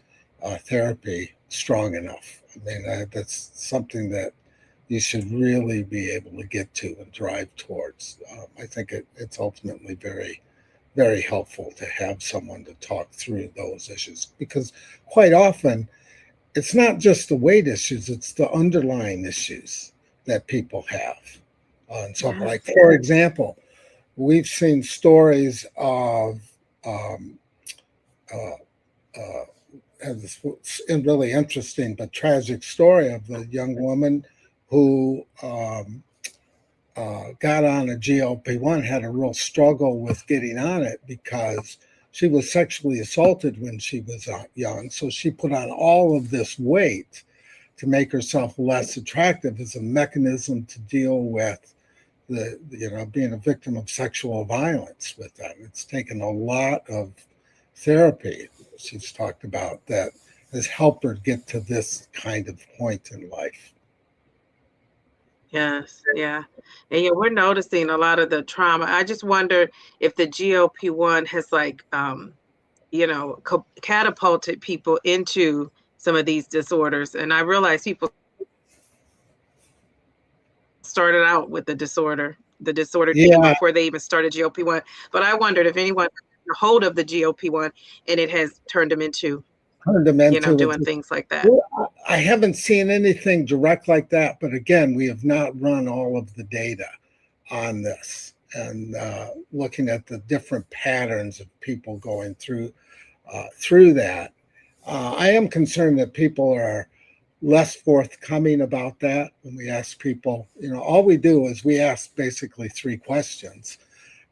therapy strong enough. I mean, that's something that you should really be able to get to and drive towards. I think it's ultimately very, very helpful to have someone to talk through those issues, because quite often it's not just the weight issues, it's the underlying issues that people have. And so, like, for example, we've seen stories of this really interesting but tragic story of the young woman who got on a GLP-1, had a real struggle with getting on it because she was sexually assaulted when she was young. So she put on all of this weight to make herself less attractive as a mechanism to deal with being a victim of sexual violence with that. It's taken a lot of therapy she's talked about that has helped her get to this kind of point in life. Yes, yeah. And we're noticing a lot of the trauma. I just wonder if the GLP-1 has catapulted people into some of these disorders. And I realize people started out with the disorder even before they even started GLP-1. But I wondered if anyone got a hold of the GLP-1 and it has turned them into doing things like that. I haven't seen anything direct like that, but again, we have not run all of the data on this and looking at the different patterns of people going through that. I am concerned that people are less forthcoming about that. When we ask people, all we do is we ask basically 3 questions.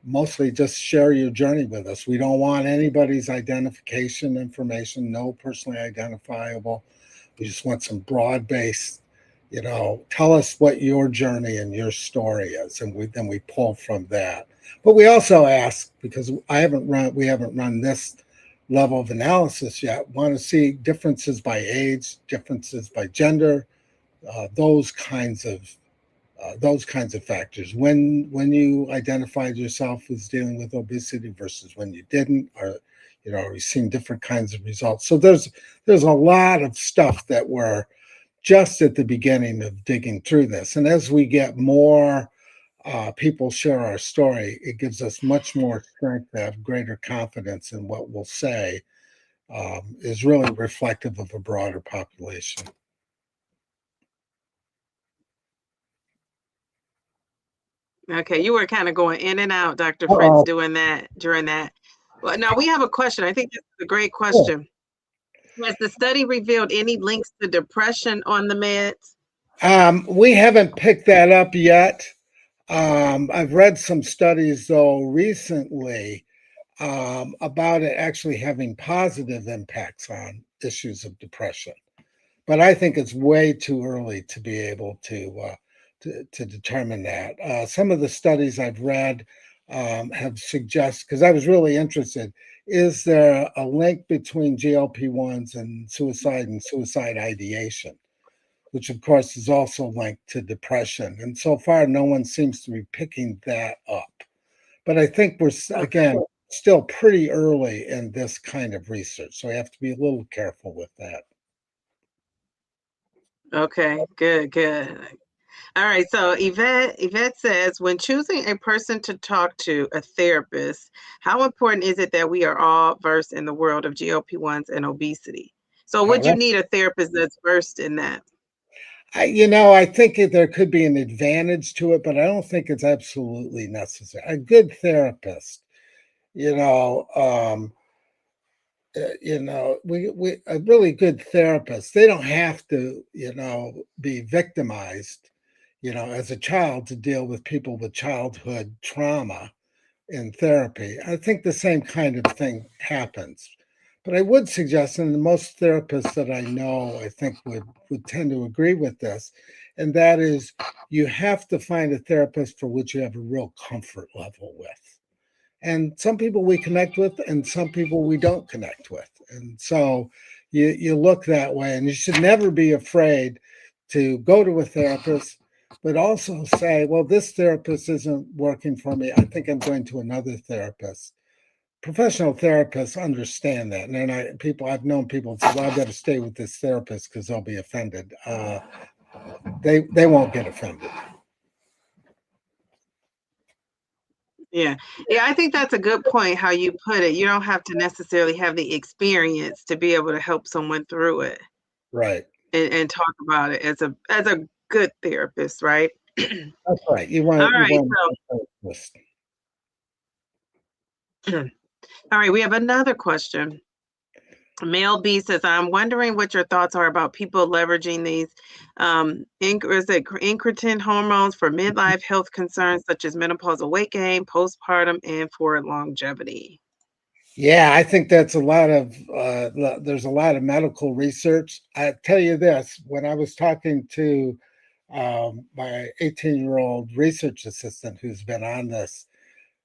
Mostly just share your journey with us. We don't want anybody's identification information, no personally identifiable. We just want some broad-based, tell us what your journey and your story is, and then we pull from that. But we also ask, because we haven't run this level of analysis yet, want to see differences by age, differences by gender, those kinds of those kinds of factors. When you identified yourself as dealing with obesity versus when you didn't, or you've seen different kinds of results. So there's a lot of stuff that we're just at the beginning of digging through this. And as we get more people share our story, it gives us much more strength to have greater confidence in what we'll say is really reflective of a broader population. Okay, you were kind of going in and out, Dr. Fritz, during that. Well, now we have a question. I think this is a great question. Has the study revealed any links to depression on the meds? We haven't picked that up yet. I've read some studies, though, recently about it actually having positive impacts on issues of depression. But I think it's way too early to be able to determine that. Some of the studies I've read have suggested, because I was really interested, is there a link between GLP-1s and suicide ideation, which of course is also linked to depression. And so far, no one seems to be picking that up. But I think we're, again, still pretty early in this kind of research. So we have to be a little careful with that. Okay, good. All right, so Yvette says, when choosing a person to talk to, a therapist, how important is it that we are all versed in the world of GLP-1s and obesity? So would you need a therapist that's versed in that? I think there could be an advantage to it, but I don't think it's absolutely necessary. A good therapist, a really good therapist, they don't have to, be victimized, as a child to deal with people with childhood trauma in therapy. I think the same kind of thing happens. But I would suggest, and most therapists that I know, I think would tend to agree with this, and that is you have to find a therapist for which you have a real comfort level with. And some people we connect with, and some people we don't connect with. And so you look that way, and you should never be afraid to go to a therapist, but also say, well, this therapist isn't working for me. I think I'm going to another therapist. Professional therapists understand that. And then I've known people say, well, I've got to stay with this therapist because they'll be offended. They won't get offended. Yeah, I think that's a good point, how you put it. You don't have to necessarily have the experience to be able to help someone through it. Right. And talk about it as a good therapist, right? That's right. All right, we have another question. Mel B says, I'm wondering what your thoughts are about people leveraging these incretin hormones for midlife health concerns such as menopausal weight gain, postpartum, and for longevity. Yeah, I think that's there's a lot of medical research. I tell you this, when I was talking to my 18-year-old research assistant who's been on this,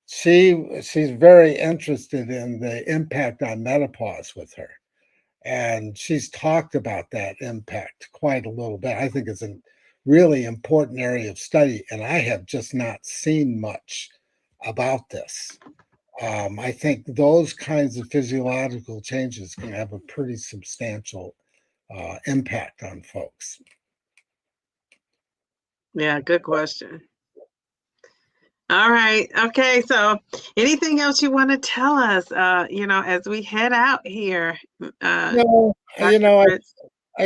she's very interested in the impact on menopause with her. And she's talked about that impact quite a little bit. I think it's a really important area of study, and I have just not seen much about this. I think those kinds of physiological changes can have a pretty substantial impact on folks. Yeah, good question. All right. Okay. So anything else you want to tell us, as we head out here? I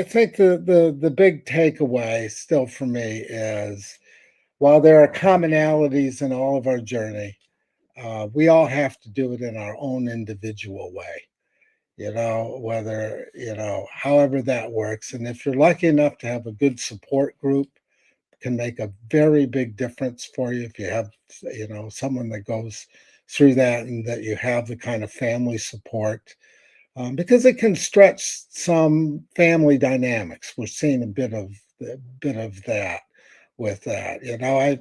think the big takeaway still for me is while there are commonalities in all of our journey, we all have to do it in our own individual way, however that works. And if you're lucky enough to have a good support group, can make a very big difference for you if you have, someone that goes through that and that you have the kind of family support, because it can stretch some family dynamics. We're seeing a bit of that with that.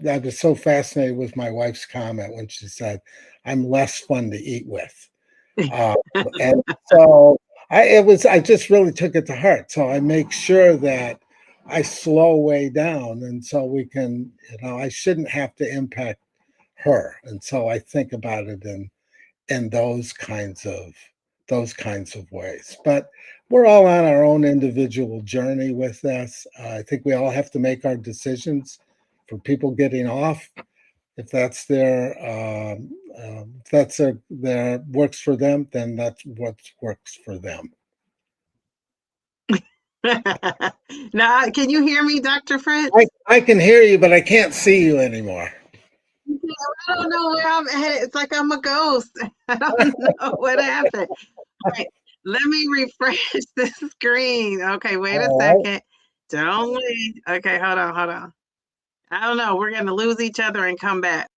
I was so fascinated with my wife's comment when she said, "I'm less fun to eat with," and so I just really took it to heart. So I make sure that I slow way down, and so we can, I shouldn't have to impact her, and so I think about it in those kinds of ways. But we're all on our own individual journey with this. I think we all have to make our decisions. For people getting off, if that's their works for them, then that's what works for them. Now, can you hear me, Dr. Fritz? I can hear you, but I can't see you anymore. I don't know where I'm at. It's like I'm a ghost. I don't know what happened. All right, let me refresh the screen. Okay, wait a second. Don't leave. Okay, hold on. I don't know. We're going to lose each other and come back.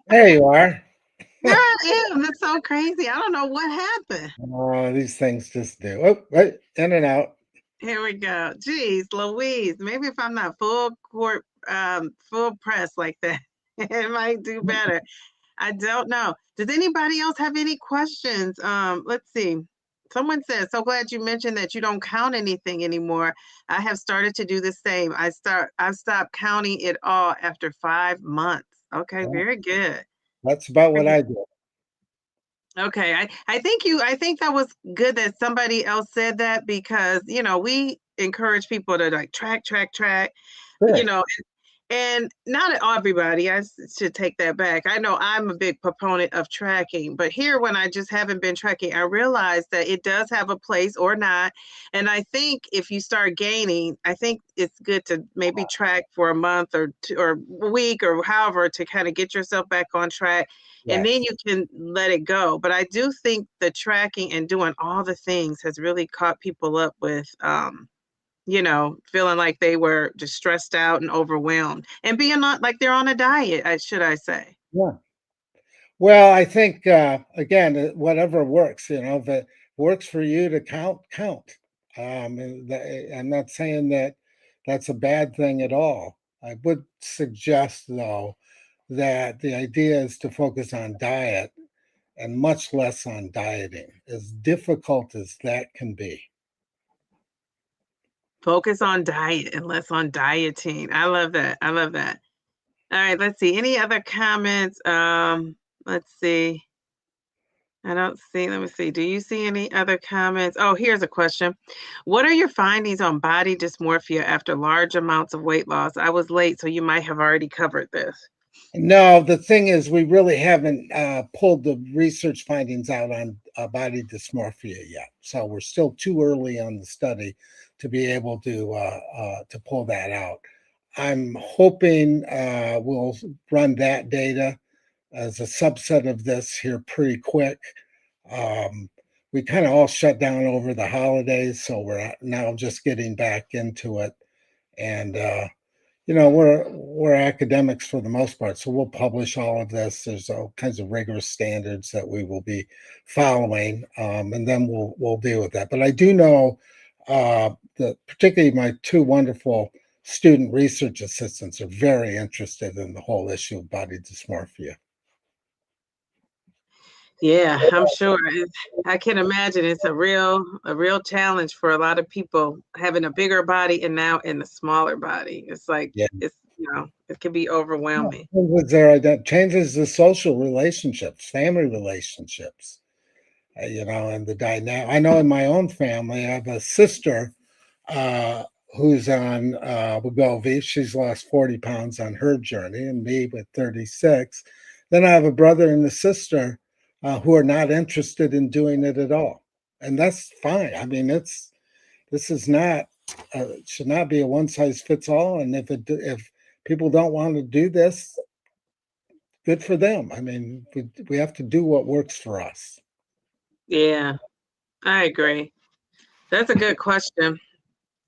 There you are. There I am. That's so crazy. I don't know what happened. Oh, these things just do. Oh, right, in and out. Here we go. Geez, Louise. Maybe if I'm not full press like that, it might do better. I don't know. Does anybody else have any questions? Let's see. Someone says, so glad you mentioned that you don't count anything anymore. I have started to do the same. I've stopped counting it all after 5 months. Okay, very good. That's about what I do. Okay, I think that was good that somebody else said that, because we encourage people to like track, Sure. and not everybody. I should take that back. I know I'm a big proponent of tracking, but here, when I just haven't been tracking, I realized that it does have a place or not. And I think if you start gaining, I think it's good to maybe track for a month or two, or a week, or however, to kind of get yourself back on track. And then you can let it go. But I do think the tracking and doing all the things has really caught people up with feeling like they were just stressed out and overwhelmed, and being not like they're on a diet, should I say. Yeah. Well, I think again, whatever works, if it works for you to count. I'm not saying that that's a bad thing at all. I would suggest, though, that the idea is to focus on diet and much less on dieting, as difficult as that can be. Focus on diet and less on dieting. I love that. All right, let's see. Any other comments? Let's see. I don't see. Let me see. Do you see any other comments? Oh, here's a question. What are your findings on body dysmorphia after large amounts of weight loss? I was late, so you might have already covered this. No, the thing is, we really haven't pulled the research findings out on body dysmorphia yet. So we're still too early on the study to be able to pull that out. I'm hoping we'll run that data as a subset of this here pretty quick. We kind of all shut down over the holidays, so we're now just getting back into it. And we're academics for the most part, so we'll publish all of this. There's all kinds of rigorous standards that we will be following, and then we'll deal with that. But I do know that particularly my two wonderful student research assistants are very interested in the whole issue of body dysmorphia. Yeah, I'm sure. I can imagine it's a real challenge for a lot of people, having a bigger body and now in a smaller body. It's like Yeah. it can be overwhelming. Changes the social relationships, family relationships, and the dynamic. I know in my own family, I have a sister who's on Wegovy. She's lost 40 pounds on her journey, and me with 36. Then I have a brother and a sister who are not interested in doing it at all, and that's fine. I mean, this is not should not be a one size fits all. And if people don't want to do this, good for them. I mean, we have to do what works for us. Yeah, I agree. That's a good question.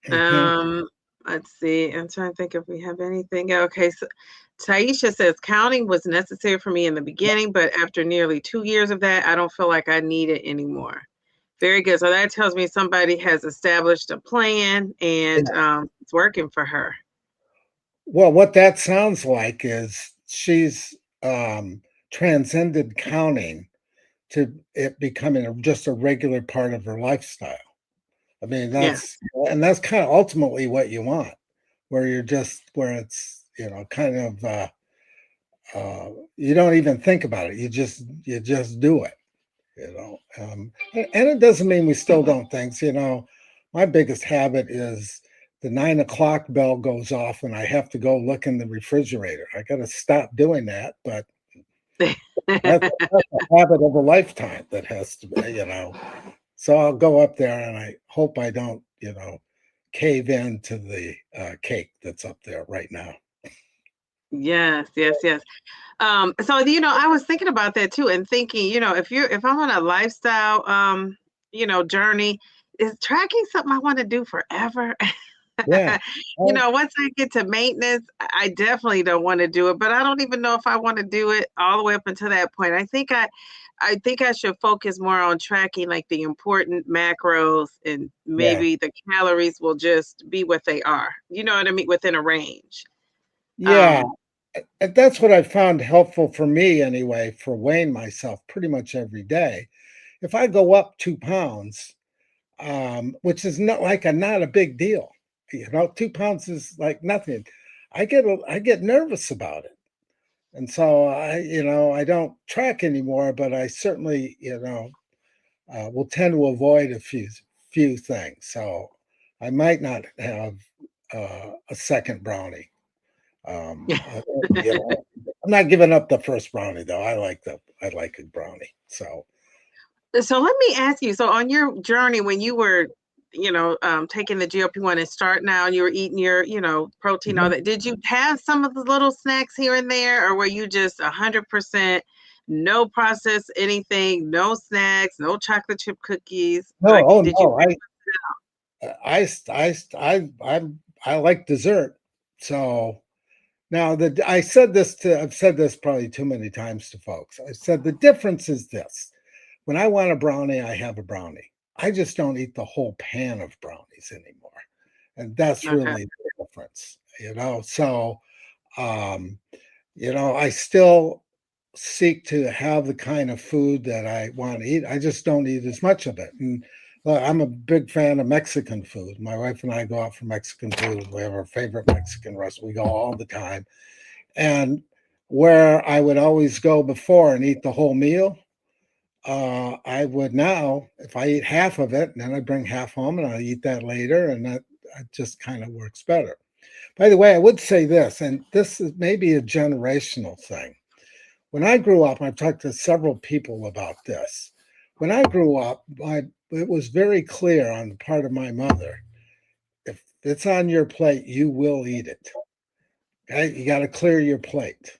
Mhm. Let's see. I'm trying to think if we have anything. Okay, so Taisha says counting was necessary for me in the beginning, but after nearly 2 years of that, I don't feel like I need it anymore. Very good. So that tells me somebody has established a plan and it's working for her. Well, what that sounds like is she's transcended counting to it becoming just a regular part of her lifestyle. I mean, Yes. that's kind of ultimately what you want, where it's, kind of you don't even think about it. You just do it, and it doesn't mean we still don't things. My biggest habit is the 9 o'clock bell goes off and I have to go look in the refrigerator. I got to stop doing that, but that's a habit of a lifetime that has to be. So I'll go up there and I hope I don't, cave in to the cake that's up there right now. Yes, yes, yes. So I was thinking about that too and thinking, if I'm on a lifestyle journey, is tracking something I want to do forever? Yeah. Once I get to maintenance, I definitely don't want to do it, but I don't even know if I want to do it all the way up until that point. I think I should focus more on tracking like the important macros and Yeah. maybe the calories will just be what they are. You know what I mean? Within a range. Yeah. Um, And that's what I found helpful for me anyway, for weighing myself pretty much every day. If I go up 2 pounds, which is not a big deal, 2 pounds is like nothing. I get nervous about it. And so I don't track anymore, but I certainly, will tend to avoid a few things. So I might not have a second brownie. You know, I'm not giving up the first brownie though. I like a brownie. So So let me ask you, so on your journey when you were, taking the GLP-1 and start now and you were eating your, protein, all mhm. that, did you have some of the little snacks here and there, or were you just 100% no processed anything, no snacks, no chocolate chip cookies? No, Like, oh did you? no, I like dessert. So now I've said this probably too many times to folks. I said the difference is this. When I want a brownie, I have a brownie. I just don't eat the whole pan of brownies anymore. And that's Okay. really the difference. So um, I still seek to have the kind of food that I want to eat. I just don't eat as much of it. And I'm a big fan of Mexican food. My wife and I go out for Mexican food. We have our favorite Mexican restaurant. We go all the time. And where I would always go before and eat the whole meal, I would now, if I eat half of it, and then I bring half home and I eat that later, and that just kind of works better. By the way, I would say this, and this is maybe a generational thing. When I grew up, I've talked to several people about this. When I grew up, it was very clear on the part of my mother, if it's on your plate, you will eat it. Okay? You got to clear your plate.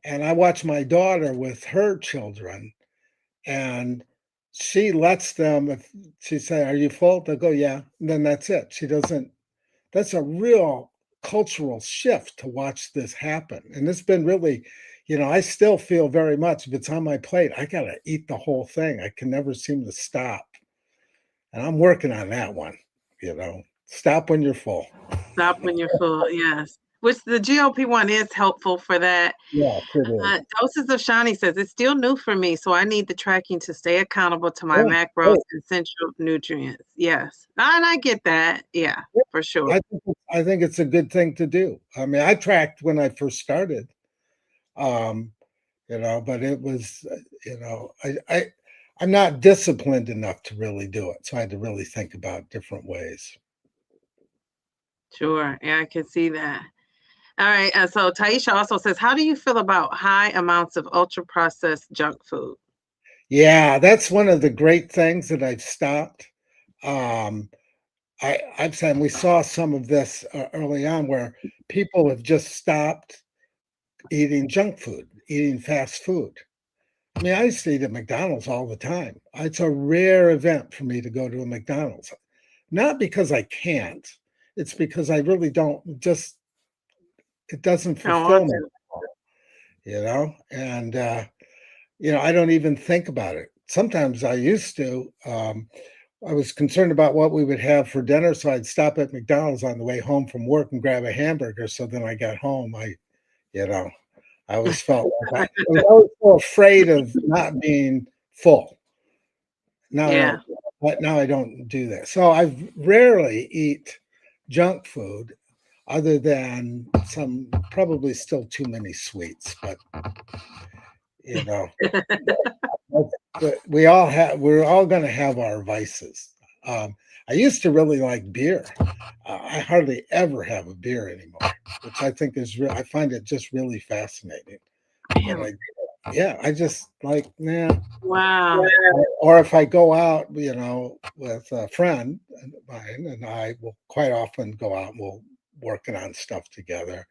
And I watch my daughter with her children, and she lets them, if she say, "Are you full?" They'll go, "Yeah." And then that's it. She doesn't, that's a real cultural shift to watch this happen. And it's been really, I still feel very much if it's on my plate, I got to eat the whole thing. I can never seem to stop. And I'm working on that one, stop when you're full. Stop when you're full, yes. Which the GLP-1 is helpful for that. Yes, it is. Doses of Shawnee says, "It's still new for me, so I need the tracking to stay accountable to my Yeah, macros great. and essential nutrients." Yes, and I get that. Yeah, Yeah, for sure. I think it's a good thing to do. I mean, I tracked when I first started, um, but it was, I'm not disciplined enough to really do it. So I had to really think about different ways. Sure, yeah, I can see that. All right, so Taisha also says, "How do you feel about high amounts of ultra-processed junk food?" Yeah, that's one of the great things that I've stopped. Um, I've said we saw some of this early on where people have just stopped eating junk food, eating fast food. I mean, I used to eat at McDonald's all the time. It's a rare event for me to go to a McDonald's, not because I can't. It's because I really don't. Just it doesn't I want fulfill me. to. and I don't even think about it. Sometimes I used to. I was concerned about what we would have for dinner, so I'd stop at McDonald's on the way home from work and grab a hamburger. So then I got home, you know, I always felt like I was always so afraid of not being full. Now I Yeah. don't, but now I don't do that. So I rarely eat junk food, other than some probably still too many sweets, but you know, we're all going to have our vices. I used to really like beer. I hardly ever have a beer anymore, which I think is I find it just really fascinating. But Really? yeah, I just like, nah. Wow. Or if I go out, with a friend of mine, and I will quite often go out and we'll working on stuff together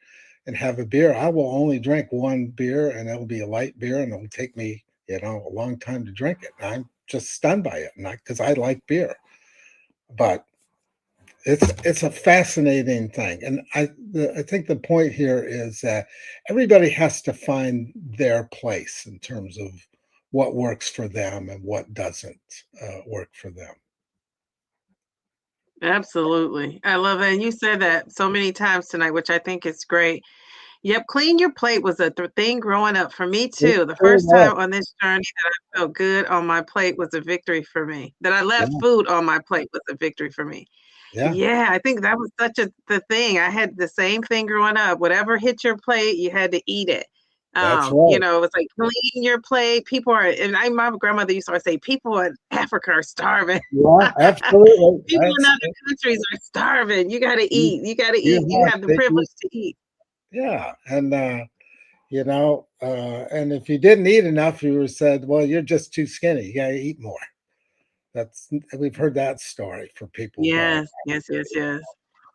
and have a beer. I will only drink one beer, and it'll be a light beer, and it'll take me, a long time to drink it. And I'm just stunned by it, not because I like beer, but it's a fascinating thing. And I think the point here is that everybody has to find their place in terms of what works for them and what doesn't work for them. Absolutely. I love it. And you said that so many times tonight, which I think is great. Yep, clean your plate was a thing growing up for me It too. The sure first was. time on this journey that I felt good on my plate was a victory for me. That I Yeah, left food on my plate was a victory for me. yeah, Yeah, I think that was such a the thing. I had the same thing growing up. Whatever hit your plate, you had to eat it. that's right. It was like clean your plate. People are, and my grandmother used to always say, people in Africa are starving. Yeah, absolutely. People in other countries are starving. You got to You, eat. You got to you eat. You have the have to, privilege to eat. yeah, and and if you didn't eat enough, you were said, well, you're just too skinny. You got to eat more. We've heard that story for people growing Yes, up. yes, yes, yes.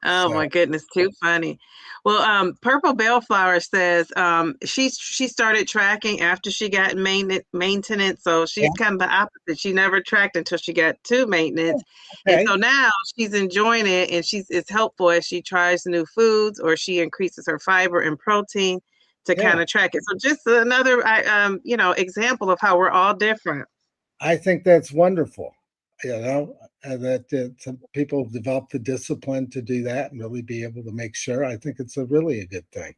Oh So my goodness, too funny. Well, Purple Bellflower says she started tracking after she got maintenance, so yeah, she's kind of the opposite. She never tracked until she got to maintenance, and okay, so now she's enjoying it, and it's helpful as she tries new foods or she increases her fiber and protein to kind yeah. of track it. So just another, example of how we're all different. I think that's wonderful. That some people develop the discipline to do that and really be able to make sure. I think it's a really a good thing.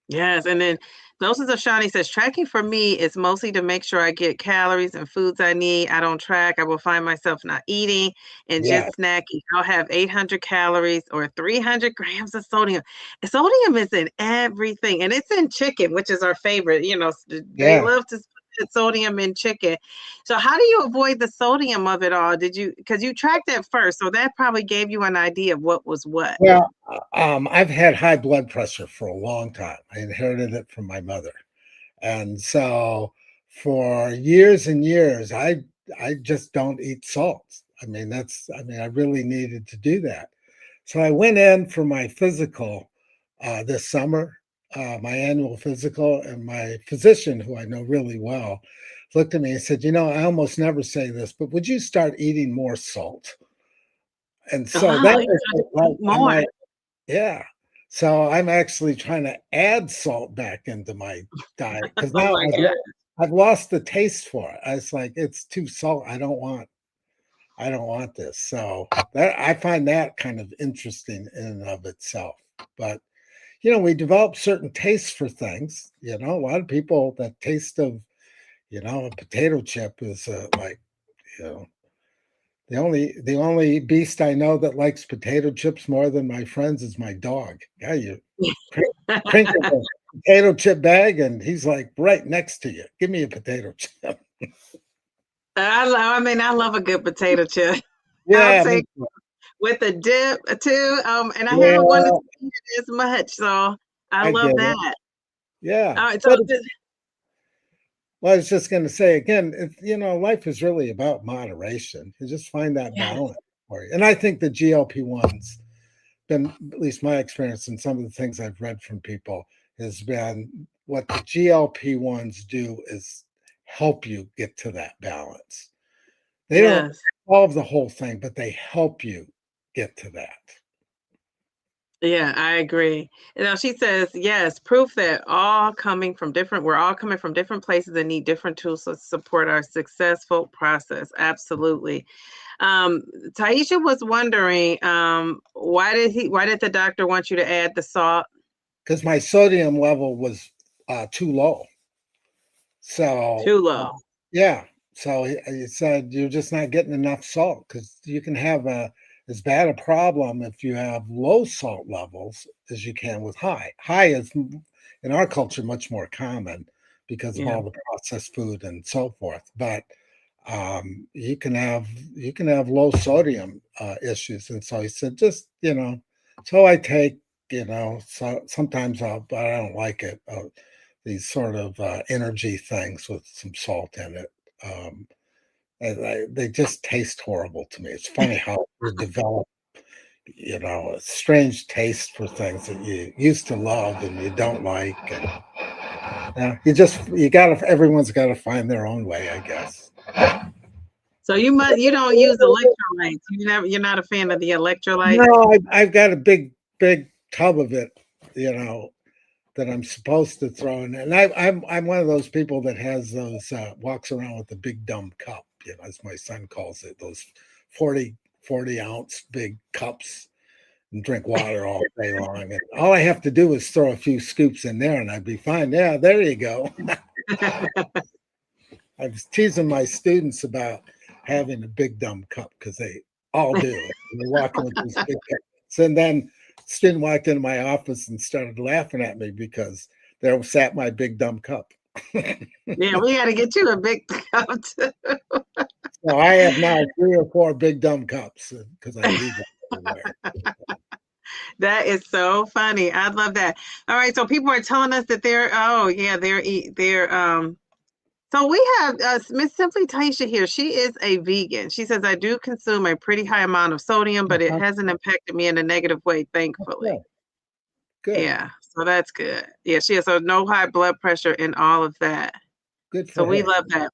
Yes, and then Doses of Shawnee says tracking for me is mostly to make sure I get calories and foods I need. I don't track. I will find myself not eating and Yeah, just snacking. I'll have 800 calories or 300 grams of sodium. Sodium is in everything, and it's in chicken, which is our favorite. They yeah. love to put sodium in chicken. So, how do you avoid the sodium of it all? Because you tracked that first, so that probably gave you an idea of what was what. Well, I've had high blood pressure for a long time. I inherited it from my mother. And so for years and years, I just don't eat salt. I really needed to do that. So I went in for my physical this summer, my annual physical, and my physician, who I know really well, looked at me and said, I almost never say this, but would you start eating more salt? And so Oh, that you was gotta eat I'm more. like, yeah. So I'm actually trying to add salt back into my diet because Oh now my god. I've lost the taste for it. I was like, it's too salt. I don't want this. So that I find that kind of interesting in and of itself. But we develop certain tastes for things. A lot of people that taste of, a potato chip is you know, the only beast I know that likes potato chips more than my friends is my dog. Yeah, you crinkle the potato chip bag, and he's like right next to you. Give me a potato chip. I love a good potato chip. I'll Yeah, take with a dip too. And I haven't wanted yeah, to eat it as much, so I I get love it. that. Yeah, All right, so but well, I was just going to say again, life is really about moderation. You just find that yes, balance for you, and I think the GLP-1s been, at least my experience and some of the things I've read from people, has been what the GLP-1s do is help you get to that balance. They don't yes. solve the whole thing, but they help you get to that. Yeah, I agree. She says, yes, proof that we're all coming from different places and need different tools to support our successful process. Absolutely. Um, Taisha was wondering, why did the doctor want you to add the salt? Because my sodium level was too low. So, Too low. yeah. So he said you're just not getting enough salt because you can have as bad a problem if you have low salt levels as you can with high. High is in our culture much more common because of Yeah. all the processed food and so forth. But you can have low sodium issues, and so he said just So I take so sometimes but I don't like it. These sort of energy things with some salt in it. Um, they just taste horrible to me. It's funny how you develop, a strange taste for things that you used to love and you don't like. And everyone's got to find their own way, I guess. So you don't use electrolytes. You're not a fan of the electrolytes. No, I've got a big tub of it, that I'm supposed to throw in. And I'm one of those people that has those walks around with the big dumb cup, as my son calls it, those 40 ounce big cups, and drink water all day long. And all I have to do is throw a few scoops in there and I'd be fine. Yeah, there you go. I was teasing my students about having a big dumb cup because they all do. They're walking with these big cups. And then a student walked into my office and started laughing at me because there sat my big dumb cup. Yeah, we got to get you a big cup too. So I have now 3 or 4 big dumb cups because I leave them everywhere. That is so funny. I love that. All right, so people are telling us that so we have Miss Simply Taisha here. She is a vegan. She says, I do consume a pretty high amount of sodium, but it hasn't impacted me in a negative way, thankfully. Good. Yeah, so that's good. Yeah, she has no high blood pressure and all of that. Good for So we her. love that.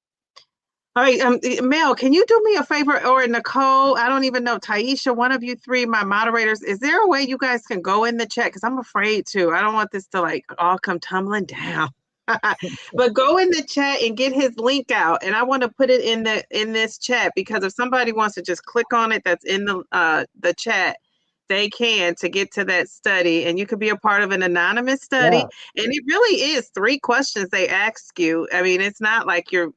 All right, Mel, can you do me a favor, or Nicole? I don't even know. Taisha, one of you three, my moderators. Is there a way you guys can go in the chat? Because I'm afraid to. I don't want this to all come tumbling down. But go in the chat and get his link out, and I want to put it in this chat because if somebody wants to just click on it, that's in the chat. They can to get to that study, and you could be a part of an anonymous study. Yeah. And it really is 3 questions they ask you. I mean, it's not like you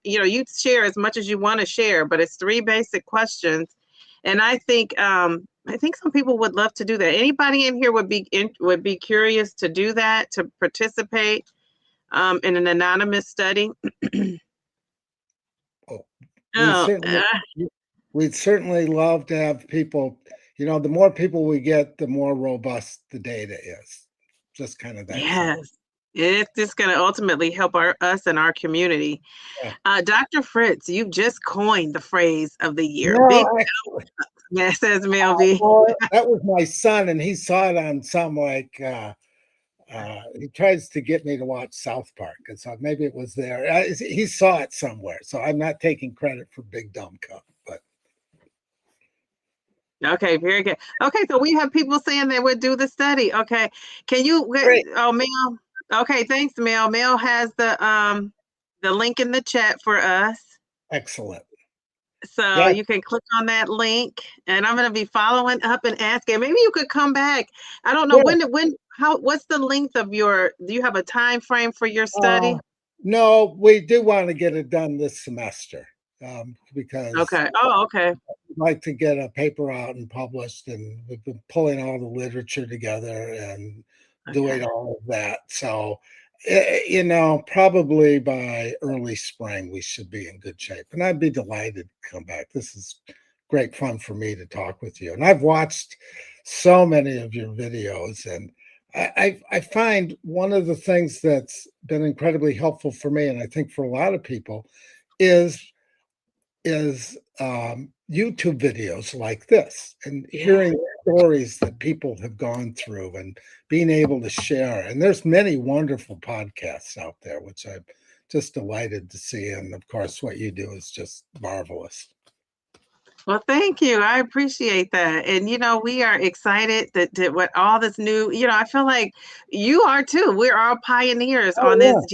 share as much as you want to share, but it's 3 basic questions. And I think some people would love to do that. Anybody in here would be curious to do that, to participate in an anonymous study. We'd certainly love to have people. The more people we get, the more robust the data is. Just kind of that. Yes, it's just going to ultimately help us and our community. Yeah. Dr. Fritz, you've just coined the phrase of the year. No, yeah, says Mel B. That was my son, and he saw it on some he tries to get me to watch South Park, and so maybe it was there. He saw it somewhere, so I'm not taking credit for Big Dumb Cup, but. Okay, very good. Okay, so we have people saying they would do the study. Okay, can you? Great. Oh, Mel. Okay, thanks, Mel. Mel has the link in the chat for us. Excellent. So you can click on that link, and I'm going to be following up and asking. Maybe you could come back. I don't know what's the length of do you have a time frame for your study? No, we do want to get it done this semester because. Okay. Oh, okay. We'd like to get a paper out and published, and we've been pulling all the literature together and doing all of that. So, probably by early spring, we should be in good shape. And I'd be delighted to come back. This is great fun for me to talk with you. And I've watched so many of your videos, and I find one of the things that's been incredibly helpful for me, and I think for a lot of people, is YouTube videos like this and hearing stories that people have gone through and being able to share. And there's many wonderful podcasts out there, which I'm just delighted to see. And of course, what you do is just marvelous. Well, thank you. I appreciate that. And, we are excited that what all this new, I feel like you are too. We're all pioneers on this Oh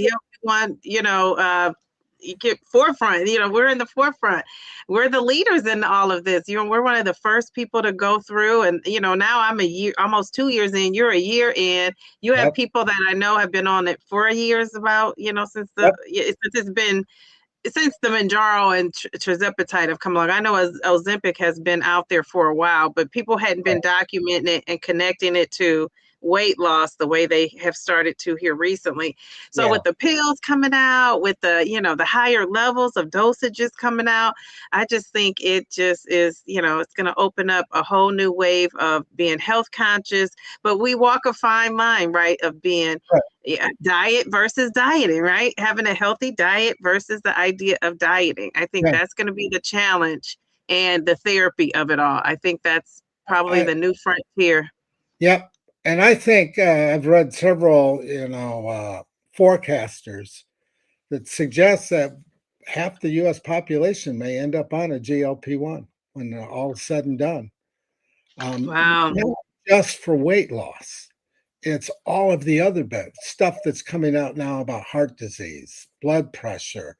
GLP-1, you get forefront, we're in the forefront. We're the leaders in all of this. We're one of the first people to go through. And, now I'm a year, almost 2 years in, you're a year in. You yeah. have Yep. people that I know have been on it for years about, Yep. since it's been since the Mounjaro and tirzepatide have come along. I know Ozempic has been out there for a while, but people hadn't been documenting it and connecting it to weight loss the way they have started to here recently. So Yeah. with the pills coming out, with the higher levels of dosages coming out, I just think it just is, it's going to open up a whole new wave of being health conscious, but we walk a fine line, right, of being Right. diet versus dieting, right? Having a healthy diet versus the idea of dieting. I think Yeah. that's going to be the challenge and the therapy of it all. I think that's probably I, the new frontier. yep. And I think I've read several, forecasters that suggest that half the U.S. population may end up on a GLP-1 when all is said and done. Wow. Not just for weight loss. It's all of the other stuff that's coming out now about heart disease, blood pressure.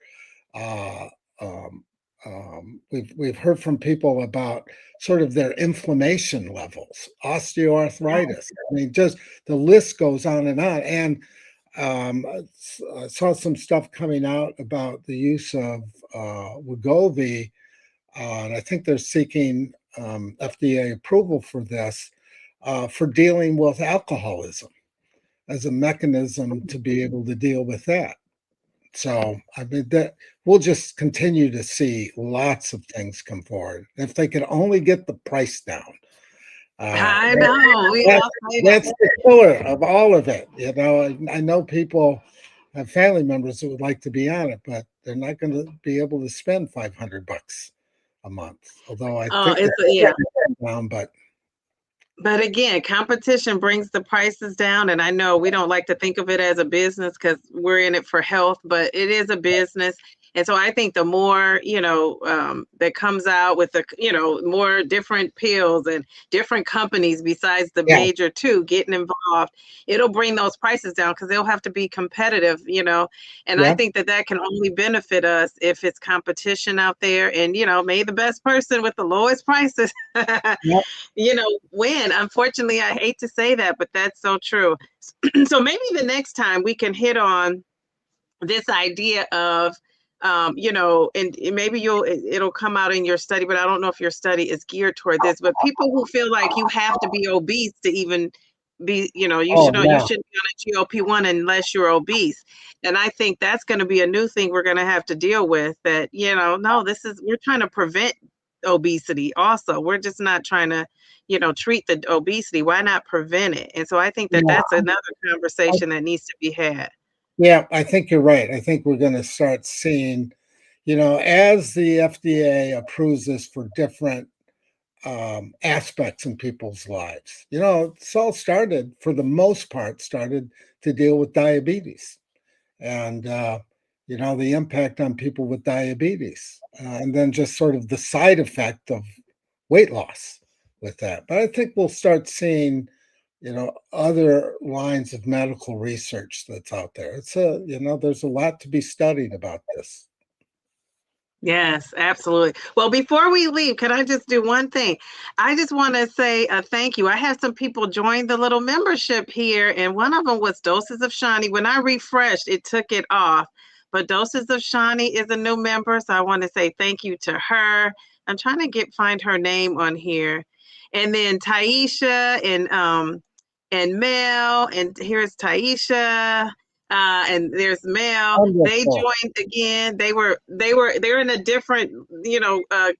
Uh, um, we've heard from people about sort of their inflammation levels, osteoarthritis. I mean, just the list goes on and on. And I saw some stuff coming out about the use of Wegovy, and I think they're seeking FDA approval for this for dealing with alcoholism as a mechanism to be able to deal with that. So I mean that we'll just continue to see lots of things come forward. If they could only get the price down, I know. We that's, all say that. that's the killer of all of it. I know people have family members that would like to be on it, but they're not going to be able to spend $500 a month. Although I Oh, think it's it's yeah. down, but But again, competition brings the prices down. And I know we don't like to think of it as a business because we're in it for health, but it is a business. And so I think the more, that comes out with the, more different pills and different companies besides the yeah, major two getting involved, it'll bring those prices down because they'll have to be competitive, and I yeah, think that that can only benefit us if it's competition out there and, may the best person with the lowest prices yeah, win. Unfortunately, I hate to say that, but that's so true. So maybe the next time we can hit on this idea of, and maybe it'll come out in your study, but I don't know if your study is geared toward this, but people who feel like you have to be obese to even be, oh you yeah, shouldn't be on a GLP-1 unless you're obese. And I think that's going to be a new thing we're going to have to deal with that, no, we're trying to prevent obesity also. We're just not trying to, treat the obesity. Why not prevent it? And so I think that yeah. that's another conversation that needs to be had. Yeah, I think you're right. I think we're going to start seeing, as the FDA approves this for different aspects in people's lives. It's all started, for the most part, started to deal with diabetes and, the impact on people with diabetes, and then just sort of the side effect of weight loss with that. But I think we'll start seeing other lines of medical research that's out there. There's a lot to be studied about this. Yes, absolutely. Well, before we leave, can I just do one thing? I just want to say thank you. I had some people join the little membership here, and one of them was Doses of Shani. When I refreshed, it took it off. But Doses of Shani is a new member, so I want to say thank you to her. I'm trying to find her name on here. And then Taisha and Mel, and here's Taisha. And there's Mel. They Wonderful. joined again. They're in a different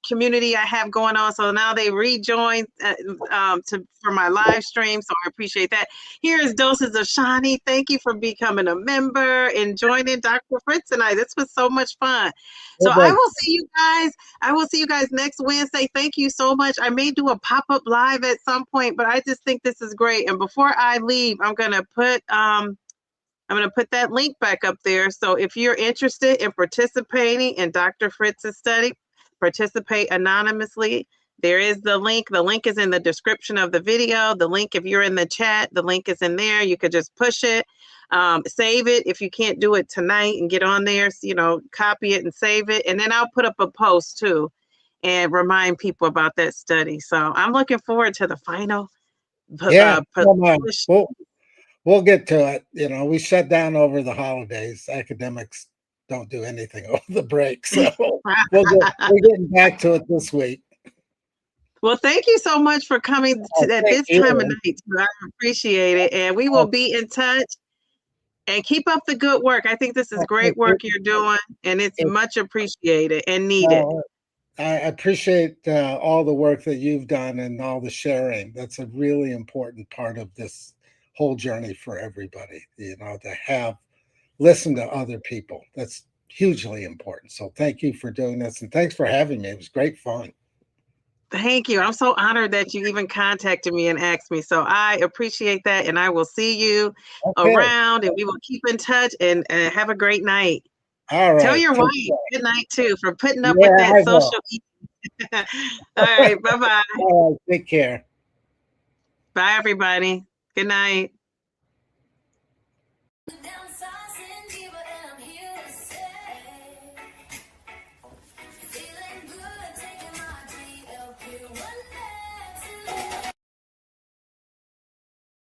community I have going on. So now they rejoined for my live stream. So I appreciate that. Here is Doses of Shani. Thank you for becoming a member and joining Dr. Fritz and I. This was so much fun. So I Perfect. will see you guys. I will see you guys next Wednesday. Thank you so much. I may do a pop-up live at some point, but I just think this is great. And before I leave, I'm gonna put that link back up there. So if you're interested in participating in Dr. Fritz's study, participate anonymously, there is the link. The link is in the description of the video. The link, if you're in the chat, the link is in there. You could just push it, save it if you can't do it tonight, and get on there, you know, copy it and save it. And then I'll put up a post too and remind people about that study. So I'm looking forward to the final. Yeah, we'll get to it. You know, we shut down over the holidays. Academics don't do anything over the break. So we're getting back to it this week. Well, thank you so much for coming at this time of night. I appreciate it. And we will be in touch. And keep up the good work. I think this is great work you're doing, and it's much appreciated and needed. I appreciate all the work that you've done and all the sharing. That's a really important part of this whole journey for everybody, you know, to listen to other people. That's hugely important. So thank you for doing this, and thanks for having me. It was great fun. Thank you. I'm so honored that you even contacted me and asked me. So I appreciate that, and I will see you around, and we will keep in touch, and have a great night. All right. Tell your wife good night too for putting up with that social media. All right. Bye-bye. All right, take care. Bye, everybody. Good night.